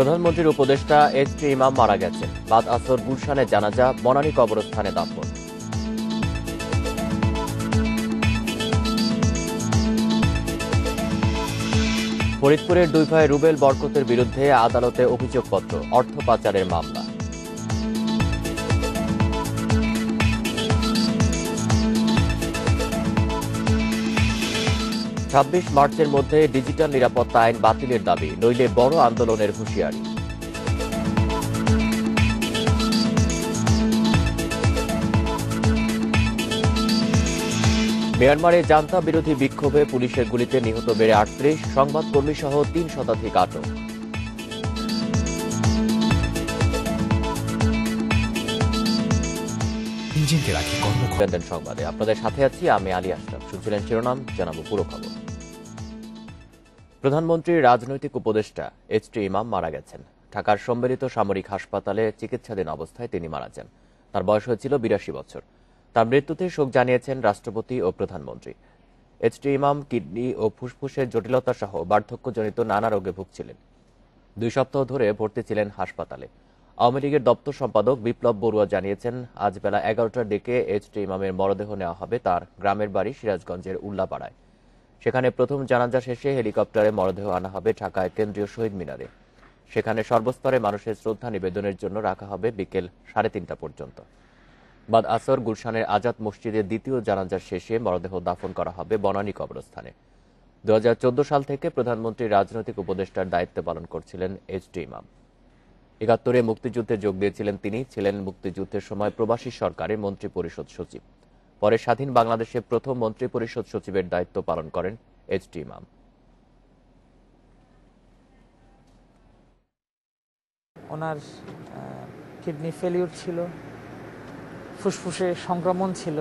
প্রধানমন্ত্রীর উপদেষ্টা এইচ.টি. ইমাম মারা গেছেন। বাদ আসর গুলশানে জানাজা, বনানী কবরস্থানে দাফন। ফরিদপুরের দুই ভাই রুবেল বরকতের বিরুদ্ধে আদালতে অভিযোগপত্র, অর্থ পাচারের মামলা। ছাব্বিশ মার্চের মধ্যে ডিজিটাল নিরাপত্তা আইন বাতিলের দাবি, নইলে বড় আন্দোলনের হুঁশিয়ারি। মিয়ানমারে জান্তা বিরোধী বিক্ষোভে পুলিশের গুলিতে নিহত বেড়ে ৩৮, সংবাদকর্মী সহ ৩ শতাধিক আটক। সংবাদে আপনাদের সাথে আছি আমি আলী আশরাফ। শুনছিলেন শিরোনাম, জানাবো পুরো খবর। প্রধানমন্ত্রীর রাজনৈতিক উপদেষ্টা এইচ.টি. ইমাম মারা গেছেন। ঢাকার সম্মিলিত সামরিক হাসপাতালে চিকিৎসাধীন অবস্থায় তিনি মারা যান। তার বয়স হয়েছিল ৮২ বছর। তার মৃত্যুতে শোক জানিয়েছেন রাষ্ট্রপতি ও প্রধানমন্ত্রী। এইচ.টি. ইমাম কিডনি ও ফুসফুসের জটিলতা সহ বার্ধক্যজনিত নানা রোগে ভুগছিলেন। ২ সপ্তাহ ধরে ভর্তি ছিলেন হাসপাতালে। আওয়ামী লীগের দপ্তর সম্পাদক বিপ্লব বড়ুয়া জানিয়েছেন, আজ বেলা ১১টার দিকে এইচ.টি. ইমামের মরদেহ নেওয়া হবে তার গ্রামের বাড়ি সিরাজগঞ্জের উল্লাপাড়ায়। সেখানে প্রথম জানাজা শেষে হেলিকপ্টারে মরদেহ আনা হবে ঢাকায় কেন্দ্রীয় শহীদ মিনারে। সেখানে সর্বস্তরে মানুষের শ্রদ্ধা নিবেদনের জন্য রাখা হবে বিকেল ৩:৩০ পর্যন্ত। বাদ আসর গুলশানের আজাদ মসজিদের দ্বিতীয় জানাজার শেষে মরদেহ দাফন করা হবে বনানী কবরস্থানে। ২০১৪ সাল থেকে প্রধানমন্ত্রীর রাজনৈতিক উপদেষ্টার দায়িত্ব পালন করছিলেন এইচ.টি. ইমাম। ৭১-এ মুক্তিযুদ্ধে যোগ দিয়েছিলেন তিনি। ছিলেন মুক্তিযুদ্ধের সময় প্রবাসী সরকারের মন্ত্রিপরিষদ সচিব। পরে স্বাধীন বাংলাদেশে প্রথম মন্ত্রিপরিষদ সচিবের দায়িত্ব পালন করেন এইচ.টি. ইমাম। ওনার কিডনি ফেলিউর ছিল, ফুসফুসে সংক্রমণ ছিল,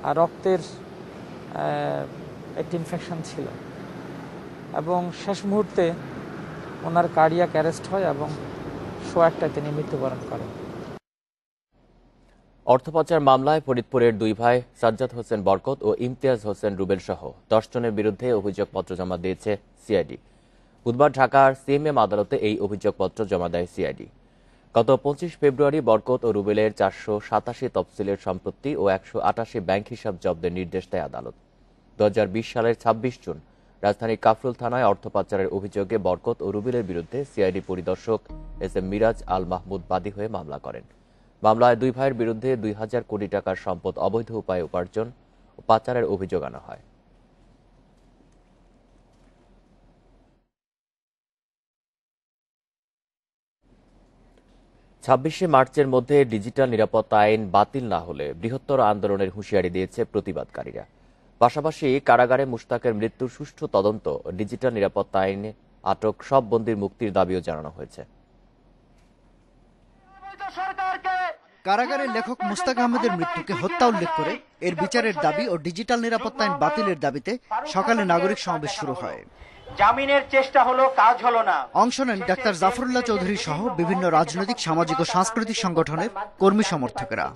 আর রক্তের একটি ইনফেকশন ছিল, এবং শেষ মুহূর্তে ওনার কার্ডিয়াক অ্যারেস্ট হয় এবং ১১টায় তিনি মৃত্যুবরণ করেন। অর্থ পাচার মামলায় ফরিদপুরের দুই ভাই সাজ্জাদ হোসেন বরকত ও ইমতিয়াজ হোসেন রুবেল সহ ১০ জনের বিরুদ্ধে অভিযোগপত্র জমা দিয়েছে সিআইডি। বুধবার ঢাকার সিএমএম আদালতে এই অভিযোগপত্র জমা দেয় সিআইডি। গত ২৫ ফেব্রুয়ারি বরকত ও রুবেলের ৪৮৭ তফসিলের সম্পত্তি ও ১৮৮ ব্যাংক হিসাব জব্দের নির্দেশ দেয় আদালত। ২০২০ সালের ২৬ জুন রাজধানীর কাফরুল থানায় অর্থ পাচারের অভিযোগে বরকত ও রুবেলের বিরুদ্ধে সিআইডি পরিদর্শক এস.এম. মিরাজ আল মাহমুদ বাদী হয়ে মামলা করেন। মামলায় দুই ভাইয়ের বিরুদ্ধে ২,০০০ কোটি টাকার সম্পদ অবৈধ উপায়ে উপার্জন ও পাচারের অভিযোগ আনা হয়। ছাব্বিশে মার্চের মধ্যে ডিজিটাল নিরাপত্তা আইন বাতিল না হলে বৃহত্তর আন্দোলনের হুঁশিয়ারি দিয়েছে প্রতিবাদকারীরা। পাশাপাশি কারাগারে মুশতাকের মৃত্যুর সুষ্ঠু তদন্ত ও ডিজিটাল নিরাপত্তা আইনে আটক সব বন্দীর মুক্তির দাবিও জানানো হয়েছে। কারাগারের লেখক মুশতাক আহমেদের মৃত্যুকে হত্যা উল্লেখ করে এর বিচারের দাবি ও ডিজিটাল নিরাপত্তা আইন বাতিলের দাবিতে সকালে নাগরিক সমাবেশ শুরু হয়। জামিনের চেষ্টা হলো, কাজ হলো না। অংশ নেন ডাক্তার জাফরুল্লাহ চৌধুরী সহ বিভিন্ন রাজনৈতিক, সামাজিক ও সাংস্কৃতিক সংগঠনের কর্মী সমর্থকেরা।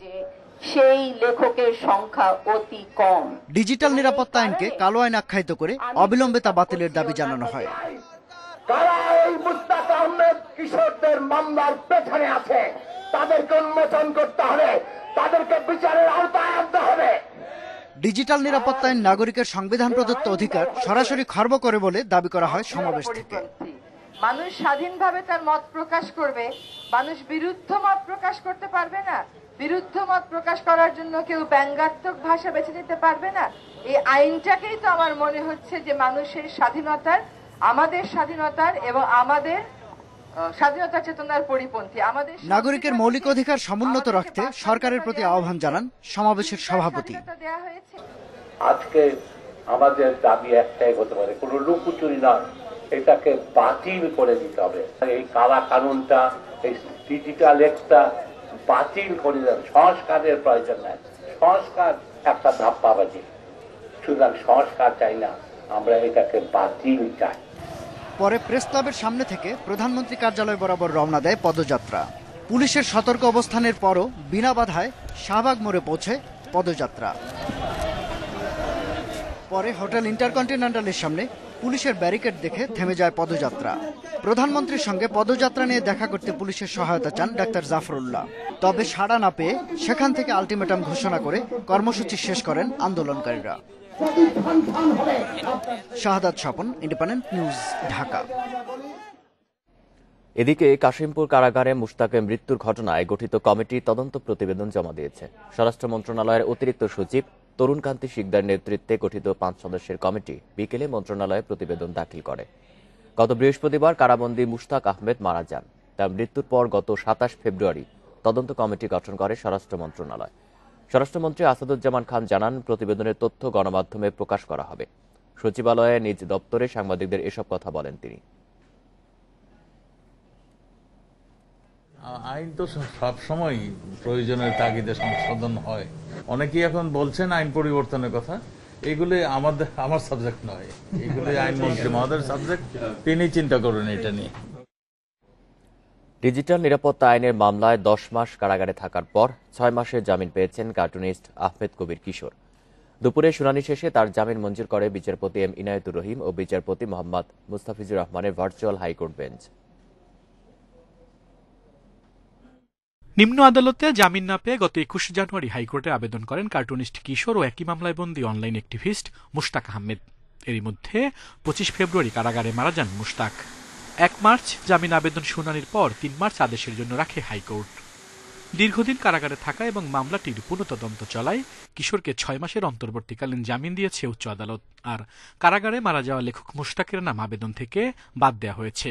সেই লেখকের সংখ্যা অতি কম। ডিজিটাল নিরাপত্তা আইনকে কালো আইন আখ্যায়িত করে অবিলম্বে তা বাতিলের দাবি জানানো হয়। কারা এই মুশতাক আহমেদ কিশোরদের মামলার পেছনে আছে, তাদেরকে উন্মোচন করতে হবে, তাদেরকে বিচারের আওতায় আনতে হবে। ডিজিটাল নিরাপত্তা আইন নাগরিকের সংবিধান প্রদত্ত অধিকার সরাসরি খর্ব করে বলে দাবি করা হয় সমাবেশ থেকে। মানুষ স্বাধীনভাবে তার মত প্রকাশ করবে, মানুষ বিরুদ্ধ মত প্রকাশ করতে পারবে না। বিরুদ্ধ মত প্রকাশ করার জন্য কেউ ব্যঙ্গাত্মক ভাষা বেছে নিতে পারবে না। এই আইনটাকেই তো আমার মনে হচ্ছে যে মানুষের স্বাধীনতার, আমাদের স্বাধীনতার এবং আমাদের স্বাধীনতা চেতনার পরিপন্থী। আমাদের নাগরিকের মৌলিক অধিকার সমুন্নত রাখতে সরকারের প্রতি আহ্বান জানান সমাবেশের সভাপতি। আজকে আমাদের দাবি একটাই হতে পারে, কোনো লুকোচুরি নয়, এটাকে বাতিল করে দিতে হবে। এই কালা কানুনটা, এই ডিজিটাল এক্টটা বাতিল করে দেবে। সংস্কারের প্রয়োজন নাই, সংস্কার একটা ধাপ্পাবাজি। সুতরাং সংস্কার চাই না, আমরা এটাকে বাতিল চাই। পরে প্রেস ক্লাবের সামনে থেকে প্রধানমন্ত্রী কার্যালয় বরাবর রওনা দেয় পদযাত্রা। পুলিশের সতর্ক অবস্থানের পরও বিনা বাধায় শাহবাগ মোড়ে পৌঁছে পদযাত্রা। পরে হোটেল ইন্টারকন্টিনেন্টালের সামনে পুলিশের ব্যারিকেড দেখে থেমে যায় পদযাত্রা। প্রধানমন্ত্রীর সঙ্গে পদযাত্রা নিয়ে দেখা করতে পুলিশের সহায়তা চান ডাক্তার জাফরুল্লাহ। তবে সাড়া না পেয়ে সেখান থেকে আলটিমেটাম ঘোষণা করে কর্মসূচি শেষ করেন আন্দোলনকারীরা। শাহাদাত স্বপন, ইন্ডিপেন্ডেন্ট নিউজ, ঢাকা। এদিকে কাশিমপুর কারাগারে মুশতাকের মৃত্যুর ঘটনায় গঠিত কমিটি তদন্ত প্রতিবেদন জমা দিয়েছে। স্বরাষ্ট্র মন্ত্রণালয়ের অতিরিক্ত সচিব তরুণকান্তি শিকদার নেতৃত্বে গঠিত 5 সদস্যের কমিটি বিকেলে মন্ত্রণালয়ে প্রতিবেদন দাখিল করে। গত বৃহস্পতিবার কারাবন্দী মুশতাক আহমেদ মারা যান। তার মৃত্যুর পর গত 27 ফেব্রুয়ারি তদন্ত কমিটি গঠন করে স্বরাষ্ট্র মন্ত্রণালয়। স্বরাষ্ট্রমন্ত্রী আসাদুজ্জামান খান জানান, প্রতিবেদনের তথ্য গণমাধ্যমে প্রকাশ করা হবে। সচিবালয়ে নিজ দপ্তরে সাংবাদিকদের এসব কথা বলেন তিনি। আইন তো সবসময় প্রয়োজনের তাগিদে সংশোধন হয়। অনেকেই এখন বলছেন আইন পরিবর্তনের কথা, এগুলি আমার সাবজেক্ট নয়, এগুলি আইনমন্ত্রী মহোদয়ের সাবজেক্ট, তিনি চিন্তা করুন এটা নিয়ে। ডিজিটাল নিরাপত্তা আইনের মামলায় 10 মাস কারাগারে থাকার পর 6 মাসের জামিন পেয়েছেন কার্টুনিস্ট আহমেদ কবির কিশোর। দুপুরে শুনানি শেষে তার জামিন মঞ্জুর করে বিচারপতি এম ইনায়েতুর রহিম ও বিচারপতি মোহাম্মদ মুস্তাফিজুর রহমানের ভার্চুয়াল হাইকোর্ট বেঞ্চ। নিম্ন আদালতে জামিন না পেয়ে গত 21 জানুয়ারি হাইকোর্টে আবেদন করেন কার্টুনিস্ট কিশোর ও একই মামলায় বন্দী অনলাইন অ্যাক্টিভিস্ট মুশতাক আহমেদ। এরই মধ্যে 25 ফেব্রুয়ারি কারাগারে মারা যান মুশতাক। 1 মার্চ জামিন আবেদন শুনানির পর 3 মার্চ আদেশের জন্য রাখে হাইকোর্ট। দীর্ঘদিন কারাগারে থাকা এবং মামলাটির পুনঃতদন্ত চলায় কিশোরকে 6 মাসের অন্তর্বর্তীকালীন জামিন দিয়েছে উচ্চ আদালত। আর কারাগারে মারা যাওয়া লেখক মুশতাকের নাম আবেদন থেকে বাদ দেওয়া হয়েছে।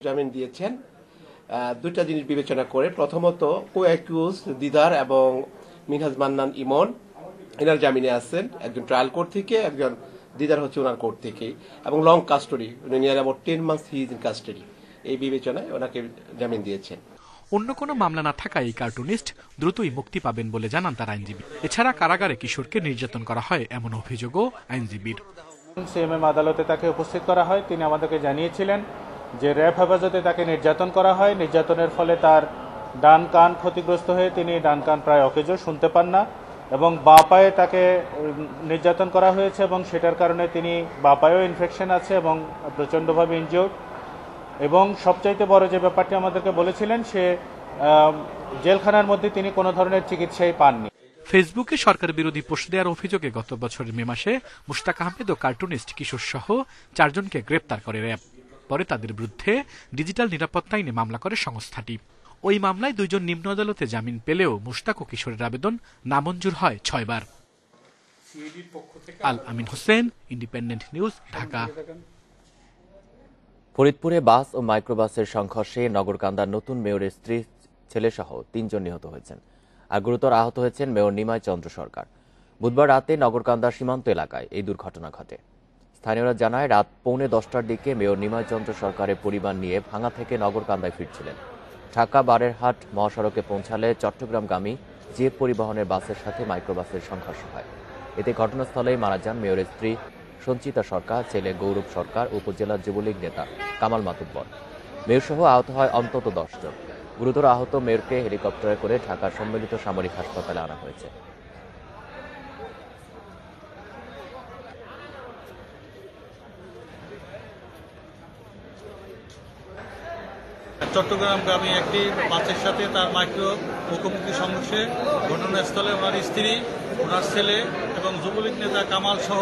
জামিন দিয়েছেন দুইটা জিনিস বিবেচনা করে। প্রথমত, কো অ্যাকিউজ দিদার এবং মিনহাজ মান্নান ইমন এনার জামিনে আছেন, একজন ট্রায়াল কোর্ট থেকে, একজন দিদার হচ্ছে ওনার কোর্ট থেকে, এবং long custody, near about 10 months he is in custody. এই বিবেচনায় ওনাকে জামিন দিয়েছেন। অন্য কোনো মামলা না থাকায় এই কার্টুনিস্ট দ্রুতই মুক্তি পাবেন বলে জানান তার আইনজীবী। এছাড়া কারাগারে কিশোরকে নির্যাতন করা হয় এমন অভিযোগও আইনজীবীর। সিএমএম আদালতে তাকে উপস্থিত করা হয়। তিনি আমাদেরকে জানিয়েছিলেন যে র্যাব হেফাজতে তাকে নির্যাতন করা হয়। নির্যাতনের ফলে তার ডান কান ক্ষতিগ্রস্ত হয়ে তিনি ডান কান প্রায় অকেজো, শুনতে পান না, এবং বাঁ পায়ে তাকে নির্যাতন করা হয়েছে এবং সেটার কারণে তিনি বাঁ পায়েও ইনফেকশন আছে এবং প্রচণ্ডভাবে ইনজিওর্ড। এবং সবচাইতে বড় যে ব্যাপারটি আমাদেরকে বলেছিলেন, সে জেলখানার মধ্যে তিনি কোনো ধরনের চিকিৎসাই পাননি। ফেসবুকে সরকার বিরোধী পোস্ট দেওয়ার অভিযোগে গত বছরের মে মাসে মুশতাক আহমেদ ও কার্টুনিস্ট কিশোর সহ 4 জনকে গ্রেপ্তার করে র্যাব। পরে তাদের বিরুদ্ধে ডিজিটাল নিরাপত্তা আইনে মামলা করে সংস্থাটি। ওই মামলায় 2 জন নিম্ন আদালতে জামিন পেলেও মুশতাক ও কিশোরের আবেদন নামঞ্জুর হয় 6 বার। আল আমিন হোসেন, ইন্ডিপেন্ডেন্ট নিউজ, ঢাকা। ফরিদপুরে বাস ও মাইক্রোবাসের সংঘর্ষে নগরকান্দার নতুন মেয়রের স্ত্রী, ছেলেসহ 3 জন নিহত হয়েছেন। আর গুরুতর আহত হয়েছেন মেয়র নিমাই চন্দ্র সরকার। বুধবার রাতে নগরকান্দা সীমান্ত এলাকায় এই দুর্ঘটনা ঘটে। স্থানীয়রা জানায়, রাত 9:45টার দিকে মেয়র নিমাই চন্দ্র সরকারের পরিবার নিয়ে ভাঙা থেকে নগরকান্দায় ফিরছিলেন। ঢাকা বারেরহাট মহাসড়কে পৌঁছালে চট্টগ্রামগামী যে পরিবহনের বাসের সাথে মাইক্রোবাসের সংঘর্ষ হয়। এতে ঘটনাস্থলেই মারা যান মেয়রের স্ত্রী সঞ্চিতা সরকার, ছেলে গৌরব সরকার, উপজেলা যুবলীগ নেতা কামাল মাতুব্বর। মেয়রসহ আহত হয় অন্তত 10 জন। গুরুতর আহত মেয়রকে হেলিকপ্টারে করে ঢাকার সম্মিলিত সামরিক হাসপাতালে আনা হয়েছে। চট্টগ্রামগামী একটি বাসের সাথে তার মাইক্রো মুখোমুখি সংঘর্ষে ঘটনাস্থলে ওনার স্ত্রী, ওনার ছেলে এবং যুবলীগ নেতা কামাল সহ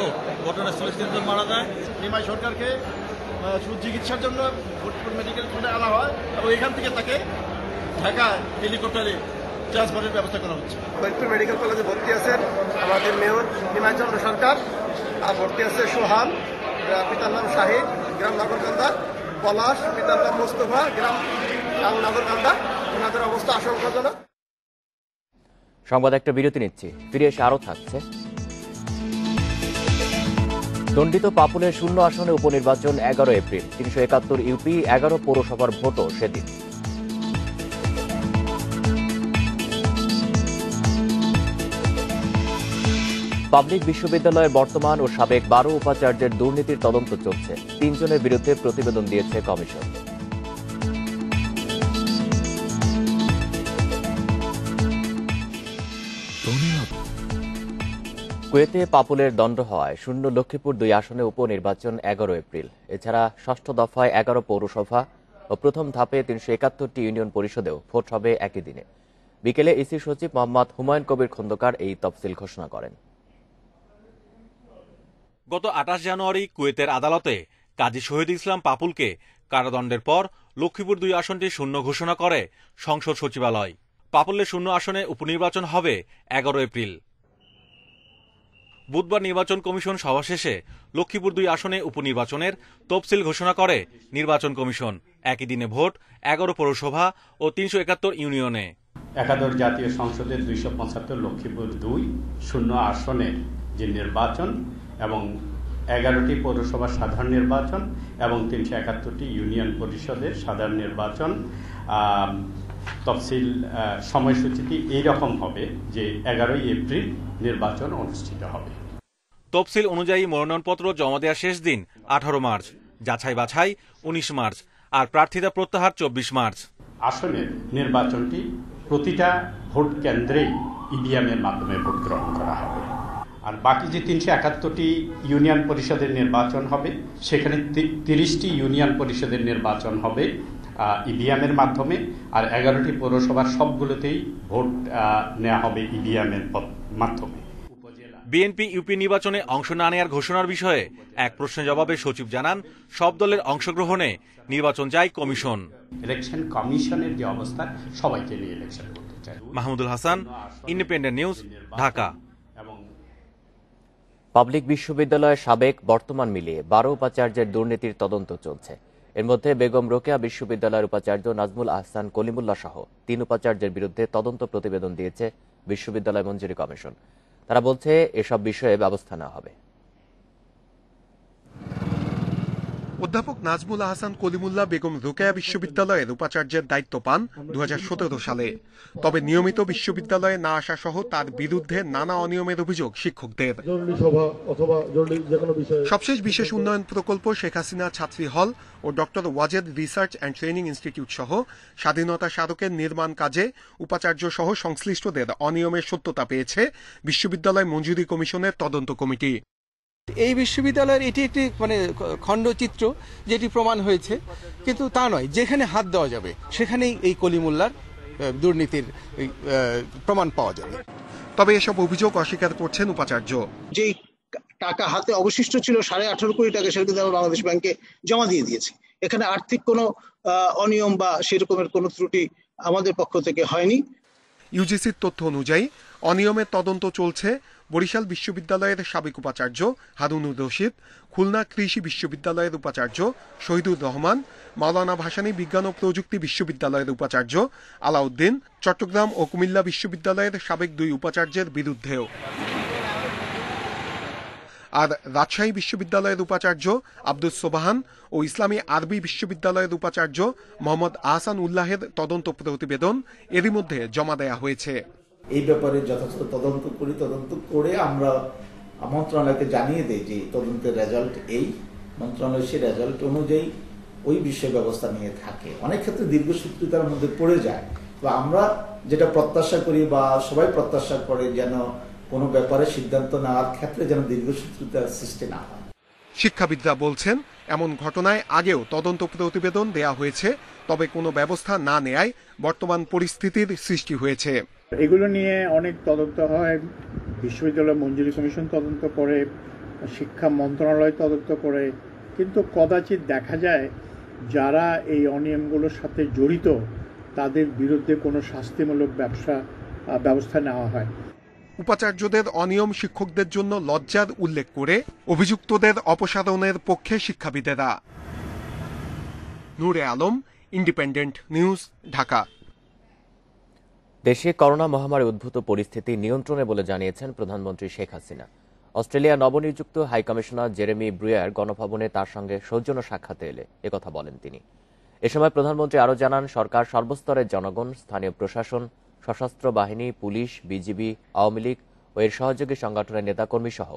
ঘটনাস্থলে 3 জন মারা যায়। নিমাই সরকারকে চিকিৎসার জন্য ফরিদপুর মেডিকেল কলেজে আনা হয় এবং এখান থেকে তাকে ঢাকা হেলিকপ্টারে ট্রান্সফারের ব্যবস্থা করা হচ্ছে। ফরিদপুর মেডিকেল কলেজে ভর্তি আছেন আমাদের মেয়র নিমাই চন্দ্র সরকার, আর ভর্তি আছে সোহান, পিতার নাম শাহিদ, গ্রাম নগরকান্দা, পলাশ, পিতার নাম মোস্তফা, গ্রাম নগরকান্দা। ওনাদের অবস্থা আশঙ্কাজনক। সংবাদ একটা বিরতি নিচ্ছি, ফিরে এসে আরও থাকছে। দণ্ডিত পাপুলের 0 আসনে উপনির্বাচন 11 এপ্রিল। 371 ইউপি, 11 পৌরসভার ভোটও সেদিন। পাবলিক বিশ্ববিদ্যালয়ের বর্তমান ও সাবেক 12 উপাচার্যের দুর্নীতির তদন্ত চলছে। 3 জনের বিরুদ্ধে প্রতিবেদন দিয়েছে কমিশন। কুয়েতে পাপুলের দণ্ড হওয়ায় শূন্য লক্ষ্মীপুর 2 আসনে উপনির্বাচন 11 এপ্রিল। এছাড়া ষষ্ঠ দফায় 11 পৌরসভা ও প্রথম ধাপে 371টি ইউনিয়ন পরিষদেও ভোট হবে একই দিনে। বিকেলে ইসি সচিব মোহাম্মদ হুমায়ুন কবির খন্দকার এই তফসিল ঘোষণা করেন। গত 28 জানুয়ারি কুয়েতের আদালতে কাজী শহীদ ইসলাম পাপুলকে কারাদণ্ডের পর লক্ষ্মীপুর 2 আসনটি শূন্য ঘোষণা করে সংসদ সচিবালয়। পাপুলের শূন্য আসনে উপনির্বাচন হবে 11 এপ্রিল। বুধবার নির্বাচন কমিশন সভা শেষে লক্ষ্মীপুর 2 আসনে উপনির্বাচনের তফসিল ঘোষণা করে নির্বাচন কমিশন। একই দিনে ভোট 11 পৌরসভা ও 371 ইউনিয়নে। একাদশ জাতীয় সংসদের 275 লক্ষ্মীপুর 2 শূন্য আসনের যে নির্বাচন এবং 11টি পৌরসভার সাধারণ নির্বাচন এবং 371টি ইউনিয়ন পরিষদের সাধারণ নির্বাচন তফসিল সময়সূচিটি এইরকম হবে যে 11 এপ্রিল নির্বাচন অনুষ্ঠিত হবে। তফসিল অনুযায়ী মনোনয়নপত্র জমা দেওয়ার শেষ দিন 18 মার্চ, যাচাই বাছাই 19 মার্চ আর প্রার্থীতা প্রত্যাহার 24 মার্চ। আসনের নির্বাচনটি প্রতিটা ভোট কেন্দ্রেই ইভিএমের মাধ্যমে ভোট গ্রহণ করা হবে। আর বাকি যে 371টি ইউনিয়ন পরিষদের নির্বাচন হবে সেখানে 30টি ইউনিয়ন পরিষদের নির্বাচন হবে ইভিএমের মাধ্যমে, আর 11টি পৌরসভার সবগুলোতেই ভোট নেওয়া হবে ইভিএমের মাধ্যমে। বিএনপি ইউপি নির্বাচনে অংশ না নেওয়ার ঘোষণার বিষয়ে এক প্রশ্নের জবাবে সচিব জানান, সব দলের অংশগ্রহণে নির্বাচন চায় কমিশন। ইলেকশন কমিশনের যে অবস্থা, সবাইকে নিয়ে ইলেকশন করতে চায়। Mahmudul Hasan, independent news, Dhaka. Public বিশ্ববিদ্যালয়ের সাবেক বর্তমান মিলিয়ে 12 উপাচার্যের দুর্নীতির তদন্ত চলছে। এর মধ্যে বেগম রোকেয়া বিশ্ববিদ্যালয়ের উপাচার্য নাজমুল আহসান কলিমুল্লাহ সহ 3 উপাচার্যের বিরুদ্ধে তদন্ত প্রতিবেদন দিয়েছে বিশ্ববিদ্যালয় মঞ্জুরি কমিশন। তারা বলছে এসব বিষয়ে ব্যবস্থা নেওয়া হবে। অধ্যাপক নাজমুল আহসান কলিমুল্লাহ বেগম রোকেয়া বিশ্ববিদ্যালয়ের উপাচার্যের দায়িত্ব পান 2017 সালে। তবে নিয়মিত বিশ্ববিদ্যালয়ে না আসা সহ তার বিরুদ্ধে নানা অনিয়মের অভিযোগ শিক্ষকদের। সবশেষ বিশেষ উন্নয়ন প্রকল্প, শেখ হাসিনা ছাত্রী হল ও doctor Wazed research and training institute সহ স্বাধীনতা স্মারকের নির্মাণ কাজে উপাচার্য সহ সংশ্লিষ্টদের অনিয়মের সত্যতা পেয়েছে বিশ্ববিদ্যালয় মঞ্জুরি কমিশনের তদন্ত কমিটি। এই বিশ্ববিদ্যালয়ের এটি একটি খণ্ডচিত্র যেটি প্রমাণ হয়েছে, কিন্তু তা নয়। যেখানে হাত দেওয়া যাবে সেখানেই এই কলিমুল্লার দুর্নীতির প্রমাণ পাওয়া যাবে। তবে এসব অভিযোগ অস্বীকার করছেন উপাচার্য। যে টাকা হাতে অবশিষ্ট ছিল 18.5 কোটি টাকা, সেটা কিন্তু বাংলাদেশ ব্যাংকে জমা দিয়ে দিয়েছে। এখানে আর্থিক কোনো অনিয়ম বা সেরকমের কোনো ত্রুটি আমাদের পক্ষ থেকে হয়নি। ইউজিসির তথ্য অনুযায়ী অনিয়মের তদন্ত চলছে বরিশাল বিশ্ববিদ্যালয়ের সাবেক উপাচার্য হারুনুর রশিদ, খুলনা কৃষি বিশ্ববিদ্যালয়ের উপাচার্য শহীদুর রহমান, মাওলানা ভাসানী বিজ্ঞান ও প্রযুক্তি বিশ্ববিদ্যালয়ের উপাচার্য আলাউদ্দিন, চট্টগ্রাম ও কুমিল্লা বিশ্ববিদ্যালয়ের সাবেক 2 উপাচার্যের বিরুদ্ধেও। আর রাজশাহী বিশ্ববিদ্যালয়ের উপাচার্য আব্দুস সোবাহান ও ইসলামী আরবি বিশ্ববিদ্যালয়ের উপাচার্য মোহাম্মদ আহসান উল্লাহের তদন্ত প্রতিবেদন এরই মধ্যে জমা দেয়া হয়েছে। এই ব্যাপারে যথাযথ তদন্ত করে আমরা মন্ত্রণালয়কে জানিয়ে দেই যে তদন্তের রেজাল্ট এই, মন্ত্রণালয় সেই রেজাল্ট অনুযায়ী ওই বিষয়ে ব্যবস্থা নিয়ে থাকে। অনেক ক্ষেত্রে দীর্ঘসূত্রিতার মধ্যে পড়ে যায়। তো আমরা যেটা প্রত্যাশা করি বা সবাই প্রত্যাশা করে, যেন কোনো ব্যাপারে সিদ্ধান্ত নেওয়ার ক্ষেত্রে যেন দীর্ঘসূত্রিতার সৃষ্টি না হয়। শিক্ষাবিদরা বলছেন, এমন ঘটনায় আগেও তদন্ত প্রতিবেদন দেয়া হয়েছে, তবে কোনো ব্যবস্থা না নেয়ায় বর্তমান পরিস্থিতির সৃষ্টি হয়েছে। এগুলো নিয়ে অনেক তদন্ত হয়, বিশ্ববিদ্যালয় মঞ্জুরি কমিশন তদন্ত করে, শিক্ষা মন্ত্রণালয় তদন্ত করে, কিন্তু কদাচিৎ দেখা যায় যারা এই অনিয়মগুলোর সাথে জড়িত তাদের বিরুদ্ধে কোনো শাস্তিমূলক ব্যবস্থা নেওয়া হয়। উপাচার্যদের অনিয়ম শিক্ষকদের জন্য লজ্জার উল্লেখ করে অভিযুক্তদের অপসারণের পক্ষে শিক্ষাবিদেরা। Nure Alam, independent news, Dhaka. দেশে করোনা মহামারী উদ্ভূত পরিস্থিতি নিয়ন্ত্রণে বলে জানিয়েছেন প্রধানমন্ত্রী শেখ হাসিনা। অস্ট্রেলিয়া নবনিযুক্ত হাইকমিশনার জেরেমি ব্রুয়ার গণভবনে তার সঙ্গে সৌজন্য সাক্ষাতে এলে একথা বলেন তিনি। এ সময় প্রধানমন্ত্রী আরও জানান, সরকার সর্বস্তরের জনগণ, স্থানীয় প্রশাসন, সশস্ত্র বাহিনী, পুলিশ, বিজিবি, আওয়ামী লীগ ও এর সহযোগী সংগঠনের নেতাকর্মী সহ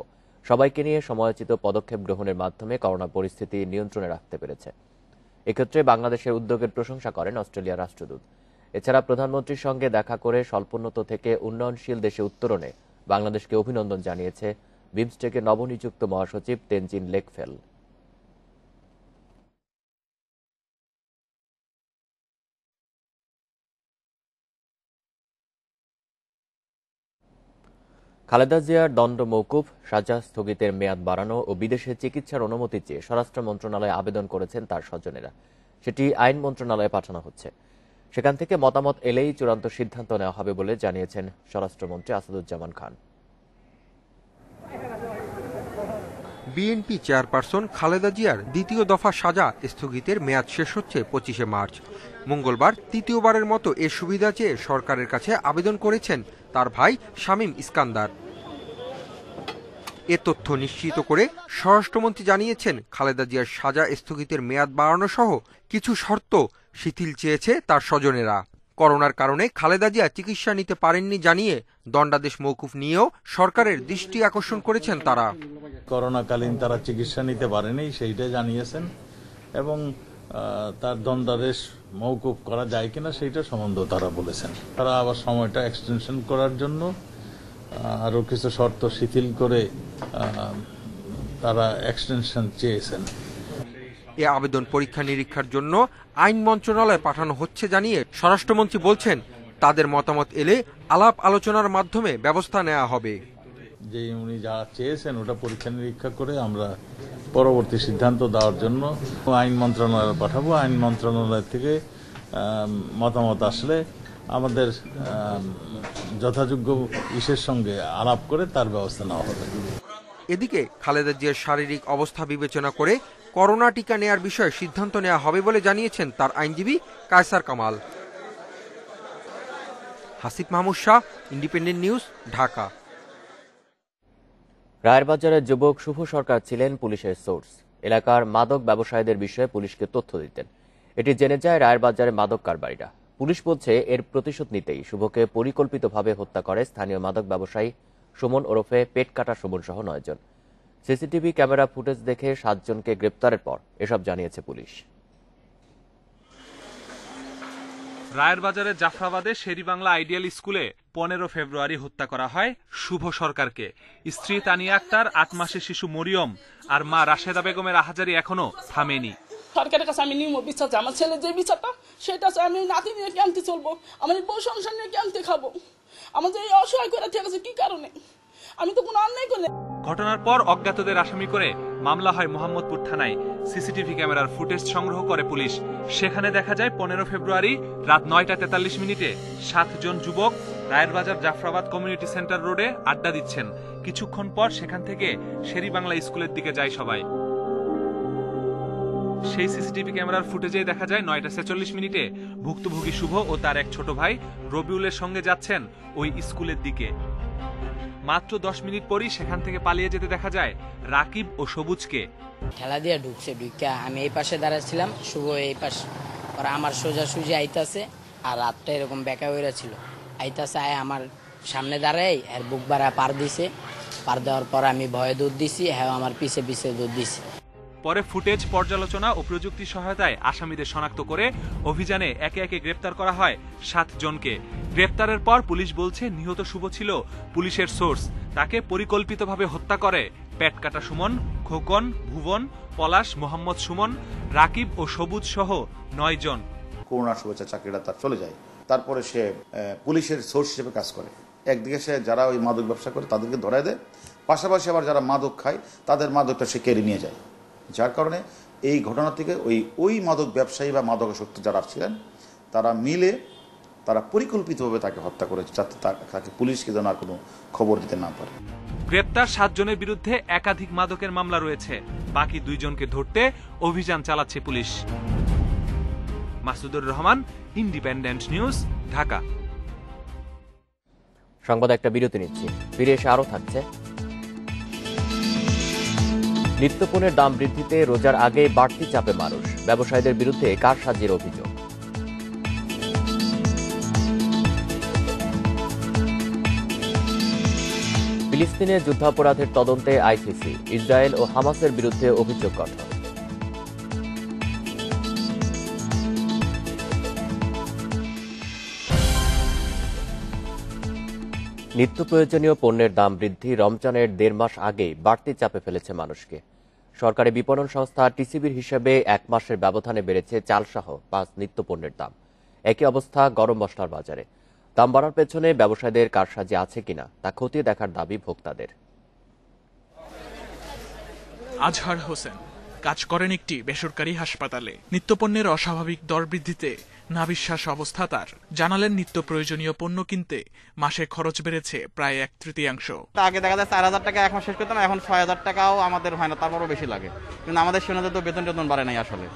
সবাইকে নিয়ে সময়োচিত পদক্ষেপ গ্রহণের মাধ্যমে করোনা পরিস্থিতি নিয়ন্ত্রণে রাখতে পেরেছে। এক্ষেত্রে বাংলাদেশের উদ্যোগের প্রশংসা করেন অস্ট্রেলিয়ার রাষ্ট্রদূত। এছাড়া প্রধানমন্ত্রীর সঙ্গে দেখা করে স্বল্পোন্নত থেকে উন্নয়নশীল দেশে উত্তরণে বাংলাদেশকে অভিনন্দন জানিয়েছে বিমস্টেকের নবনিযুক্ত মহাসচিব তেনজিন লেকফেল। খালেদা জিয়ার দণ্ড মওকুফ, সাজা স্থগিতের মেয়াদ বাড়ানো ও বিদেশে চিকিৎসার অনুমতি চেয়ে স্বরাষ্ট্র মন্ত্রণালয়ে আবেদন করেছেন তার স্বজনেরা। সেটি আইন মন্ত্রণালয়ে পাঠানো হচ্ছে। সেখান থেকে মতামত এলেই চূড়ান্ত সিদ্ধান্ত নেওয়া হবে বলে জানিয়েছেন স্বরাষ্ট্রমন্ত্রী আসাদুজ্জামান খান। বিএনপি চেয়ারপারসন খালেদা জিয়ার দ্বিতীয় দফা সাজা স্থগিতের মেয়াদ শেষ হচ্ছে 25শে মার্চ। মঙ্গলবার তৃতীয়বারের মতো এ সুবিধা চেয়ে সরকারের কাছে আবেদন করেছেন তার ভাই শামীম ইস্কান্দার। এ তথ্য নিশ্চিত করে স্বরাষ্ট্রমন্ত্রী জানিয়েছেন, খালেদা জিয়ার সাজা স্থগিতের মেয়াদ বাড়ানো সহ কিছু শর্ত শিথিল চেয়েছে তার স্বজনেরা। করোনার কারণে খালেদা জিয়া চিকিৎসা নিতে পারেননি জানিয়ে দণ্ডাদেশ মওকুফ নিয়েও সরকারের দৃষ্টি আকর্ষণ করেছেন তারা। করোনাকালীন তারা চিকিৎসা নিতে পারেনি সেইটা জানিয়েছেন এবং তার দণ্ডাদেশ মওকুফ করা যায় কিনা সেইটা সম্বন্ধেও তারা বলেছেন। তারা আবার সময়টা এক্সটেনশন করার জন্য আরও কিছু শর্ত শিথিল করে তারা এক্সটেনশন চেয়েছেন। এ আবেদন পরীক্ষা নিরীক্ষার জন্য আইন মন্ত্রণালয়ে পাঠানো হচ্ছে জানিয়ে স্বরাষ্ট্রমন্ত্রী বলছেন, তাদের মতামত এলে আলাপ আলোচনার মাধ্যমে ব্যবস্থা নেওয়া হবে। যে উনি যা চেয়েছেন ওটা পরীক্ষা নিরীক্ষা করে আমরা পরবর্তী সিদ্ধান্ত দেওয়ার জন্য আইন মন্ত্রণালয়ে পাঠাবো। আইন মন্ত্রণালয় থেকে মতামত আসলে আমাদের যথাযোগ্য ইসের সঙ্গে আলাপ করে তার ব্যবস্থা নেওয়া হবে। এদিকে খালেদা জিয়ার শারীরিক অবস্থা বিবেচনা করে করোনা টিকা নেয়ার বিষয়ে সিদ্ধান্ত নেওয়া হবে বলে জানিয়েছেন তার আইনজীবী কায়সার কামাল। Hasib Mahmud Shah, independent news, Dhaka. রায়েরবাজারের যুবক শুভ সরকার ছিলেন পুলিশের সোর্স। এলাকার মাদক ব্যবসায়ীদের বিষয়ে পুলিশকে তথ্য দিতেন। এটি জেনে যায় রায়েরবাজারের মাদক কারবারিরা। পুলিশ বলছে, এর প্রতিশোধ নিতেই শুভকে পরিকল্পিতভাবে হত্যা করে স্থানীয় মাদক ব্যবসায়ী সুমন ওরফে পেট কাটা সুমন সহ 9 জন। সিসিটিভি ক্যামেরা ফুটেজ দেখে 7 জনকে গ্রেপ্তারের পর এসব জানিয়েছে পুলিশ। রায়েরবাজারের জাফরাবাদে শেরিবাংলা আইডিয়াল স্কুলে 15 ফেব্রুয়ারি হত্যা করা হয় শুভ সরকারকে। স্ত্রী তানিয়া আক্তার, 8 মাসের শিশু মরিয়ম আর মা রাশেদা বেগমের আহাজারি এখনো থামেনি। সরকারের কাছে আমি নিয়ম বিচার চাই। আমার ছেলে যে বিচারটা সেটা আমি নাতি নিয়ে কেমতে চলবো, আমার বউ সংসার নিয়ে কেমতে খাবো, আমার যে অসহায় করে ঠিক আছে কি কারণে, আমি তো কোনো অন্যায় করি। ঘটনার পর অজ্ঞাতদের আসামি করে মামলা হয় মোহাম্মদপুর থানায়। সিসিটিভি ক্যামেরার ফুটেজ সংগ্রহ করে পুলিশ। সেখানে দেখা যায় 15 ফেব্রুয়ারি রাত 9:43 7 জন যুবক রায়েরবাজার জাফরাবাদ কমিউনিটি সেন্টার রোডে আড্ডা দিচ্ছেন। কিছুক্ষণ পর সেখান থেকে শেরিবাংলা স্কুলের দিকে যায় সবাই। সেই সিসিটিভি ক্যামেরার ফুটেজে দেখা যায় 9:46 ভুক্তভোগী শুভ ও তার এক ছোট ভাই রবিউলের সঙ্গে যাচ্ছেন ওই স্কুলের দিকে। মাত্র 10 মিনিট পরই সেখান থেকে পালিয়ে যেতে দেখা যায় রাকিব ও সবুজকে। খেলা দিয়ে ঢুকছে, ঢুকা আমি এই পাশে দাঁড়াচ্ছিলাম, শুভ এই পাশে, ওরা আমার সোজাসুজি আইতাছে আর রাতটা এরকম বেঁকা হয়ে ছিল। আইতাছে আয় আমার সামনে দাঁড়াই আর বুক বাড়া পার দিছে। পার দেওয়ার পর আমি ভয়ে দৌড় দিছি, হ্যাঁ আমার পিছে পিছে দৌড় দিছি। পরে ফুটেজ পর্যালোচনা ও প্রযুক্তি সহায়তায় আসামিদের শনাক্ত করে অভিযানে একে একে গ্রেপ্তার করা হয় 7 জনকে। গ্রেপ্তারের পর পুলিশ বলছে, নিহত শুভ ছিল পুলিশের সোর্স। তাকে পরিকল্পিতভাবে হত্যা করে পেট কাটা সুমন, খোকন, ভুবন, পলাশ, মোহাম্মদ সুমন, রাকিব ও সবুজ সহ 9 জন। করোনা শুভেচ্ছা চাকরিটা তার চলে যায়। তারপরে সে পুলিশের সোর্স হিসেবে কাজ করে। একদিকে সে যারা ওই মাদক ব্যবসা করে তাদেরকে ধরায় দেয়, পাশাপাশি আবার যারা মাদক খায় তাদের মাদকটা সে কেড়ে নিয়ে যায়। যার কারণে এই ঘটনা থেকে ওই মাদক ব্যবসায়ী বা মাদকাসক্ত যারা ছিলেন তারা মিলে তারা পরিকল্পিতভাবে তাকে হত্যা করে, যাতে তাকে পুলিশকে যেন আর কোনো খবর দিতে না পারে। গ্রেপ্তার 7 জনের বিরুদ্ধে একাধিক মাদকের মামলা রয়েছে। বাকি 2 জনকে ধরতে অভিযান চালাচ্ছে police. Masudur Rahman, independent news, Dhaka. সংবাদ একটা বিরতি নিচ্ছি, ফিরে এসে আরো থাকছে। নিত্যপণ্যের দাম বৃদ্ধিতে রোজার আগে বাড়তি চাপে মানুষ, ব্যবসায়ীদের বিরুদ্ধে কারসাজির অভিযোগ। ফিলিস্তিনে যুদ্ধাপরাধের তদন্তে আইসিসি, ইসরায়েল ও হামাসের বিরুদ্ধে অভিযোগ গঠন। নিত্য প্রয়োজনীয় পণ্যের দাম বৃদ্ধি রমজানের 1.5 মাস আগেই বাড়তি চাপে ফেলেছে মানুষকে। সরকারি বিপণন সংস্থা টিসিবির হিসেবে 1 মাসের ব্যবধানে বেড়েছে চালসহ 5 নিত্য পণ্যের দাম। একই অবস্থা গরম মশলার বাজারে। দাম বাড়ার পেছনে ব্যবসায়ীদের কারসাজি আছে কিনা তা খতিয়ে দেখার দাবি ভোক্তাদের। আজহার হোসেন কাজ করেন একটি বেসরকারি হাসপাতালে। নিত্যপণ্যের অস্বাভাবিক দর বৃদ্ধিতে নাবিশ্বাস অবস্থা তার। জানালেন নিত্য প্রয়োজনীয় পণ্য কিনতে মাসে খরচ বেড়েছে প্রায় 1/3। আগে দেখা যায় 4,000 টাকা এখন শেষ করতাম, এখন 6,000 টাকাও আমাদের হয় না, তারপরও বেশি লাগে। কিন্তু আমাদের সেনাদের তো বেতন বাড়ে নাই। আসলে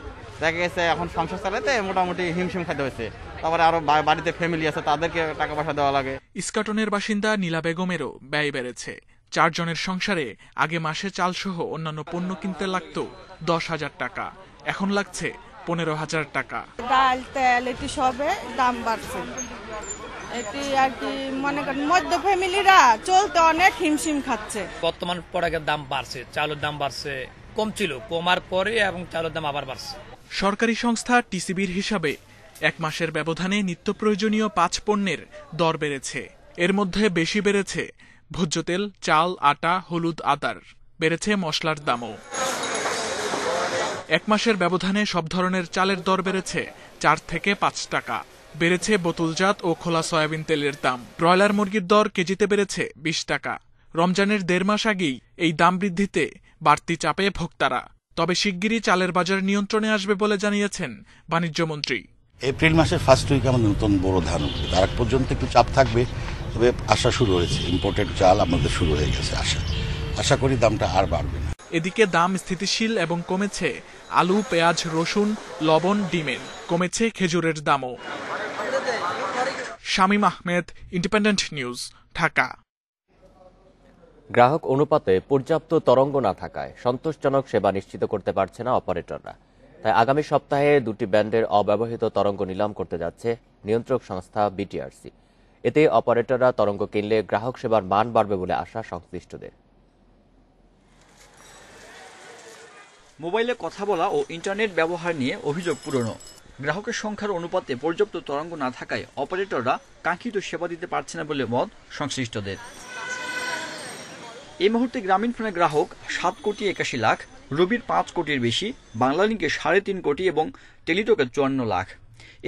দেখা গেছে এখন সংসার চালাতে মোটামুটি হিমশিম খাইতে হয়েছে। তারপরে আরো বাড়িতে ফ্যামিলি আছে, তাদেরকে টাকা পয়সা দেওয়া লাগে। ইস্কাটনের বাসিন্দা নীলা বেগমেরও ব্যয় বেড়েছে। 4 জনের সংসারে আগে মাসে চালসহ অন্যান্য পণ্য কিনতে লাগতো 10,000 টাকা, এখন লাগছে 15,000 টাকা। ডাল, তেল এটি সবে দাম বাড়ছে। এটি আর কি মনে করেন মধ্য ফ্যামিলিরা চলতে অনেক হিমশিম খাচ্ছে। বর্তমান প্রোডাক্টের দাম বাড়ছে, চালের দাম বাড়ছে, কম ছিল, কমার পরে এবং চালের দাম আবার বাড়ছে। সরকারি সংস্থা টিসিবির হিসাবে 1 মাসের ব্যবধানে নিত্য প্রয়োজনীয় 5 পণ্যের দর বেড়েছে। এর মধ্যে বেশি বেড়েছে ভোজ্য তেল, চাল, আটা, হলুদ, আদার। বেড়েছে মশলার দামও। 1 মাসের ব্যবধানে সব ধরনের চালের দর বেড়েছে 4 থেকে 5 টাকা। বেড়েছে বোতলজাত ও খোলা সয়াবিন তেলের দাম। ব্রয়লার মুরগির দর কেজিতে বেড়েছে 20 টাকা। রমজানের 1.5 মাস আগেই এই দাম বৃদ্ধিতে বাড়তি চাপে ভোক্তারা। তবে শিগগিরই চালের বাজার নিয়ন্ত্রণে আসবে বলে জানিয়েছেন বাণিজ্যমন্ত্রী। এপ্রিল মাসের ফার্স্ট উইকে আমাদের নতুন বড় ধান উঠবে, তার পর্যন্ত একটু চাপ থাকবে। তবে আশা শুরু হয়েছে, ইম্পোর্টেড চাল আমাদের শুরু হয়ে গেছে। আশা করি দামটা আর বাড়বে না। এদিকে দাম স্থিতিশীল এবং কমেছে আলু, পেঁয়াজ, রসুন, লবণ, ডিমের। কমেছে খেজুরের দামও। Shamim Ahmed, independent news, Dhaka. গ্রাহক অনুপাতে পর্যাপ্ত তরঙ্গ না থাকায় সন্তোষজনক সেবা নিশ্চিত করতে পারছে না অপারেটররা। তাই আগামী সপ্তাহে 2টি ব্যান্ডের অব্যবহৃত তরঙ্গ নিলাম করতে যাচ্ছে নিয়ন্ত্রক সংস্থা বিটিআরসি। এতে অপারেটররা তরঙ্গ কিনলে গ্রাহক সেবার মান বাড়বে বলে আশা সংশ্লিষ্টদের। মোবাইলে কথা বলা ও ইন্টারনেট ব্যবহার নিয়ে অভিযোগ পুরনো। গ্রাহকের সংখ্যার অনুপাতে পর্যাপ্ত তরঙ্গ না থাকায় অপারেটররা কাঙ্ক্ষিত সেবা দিতে পারছে না বলে মত সংশ্লিষ্টদের। এই মুহূর্তে গ্রামীণফোনের গ্রাহক 7,81,00,000, রবির 5 কোটির বেশি, বাংলালিংকে 3.5 কোটি এবং টেলিটকের 54 লাখ।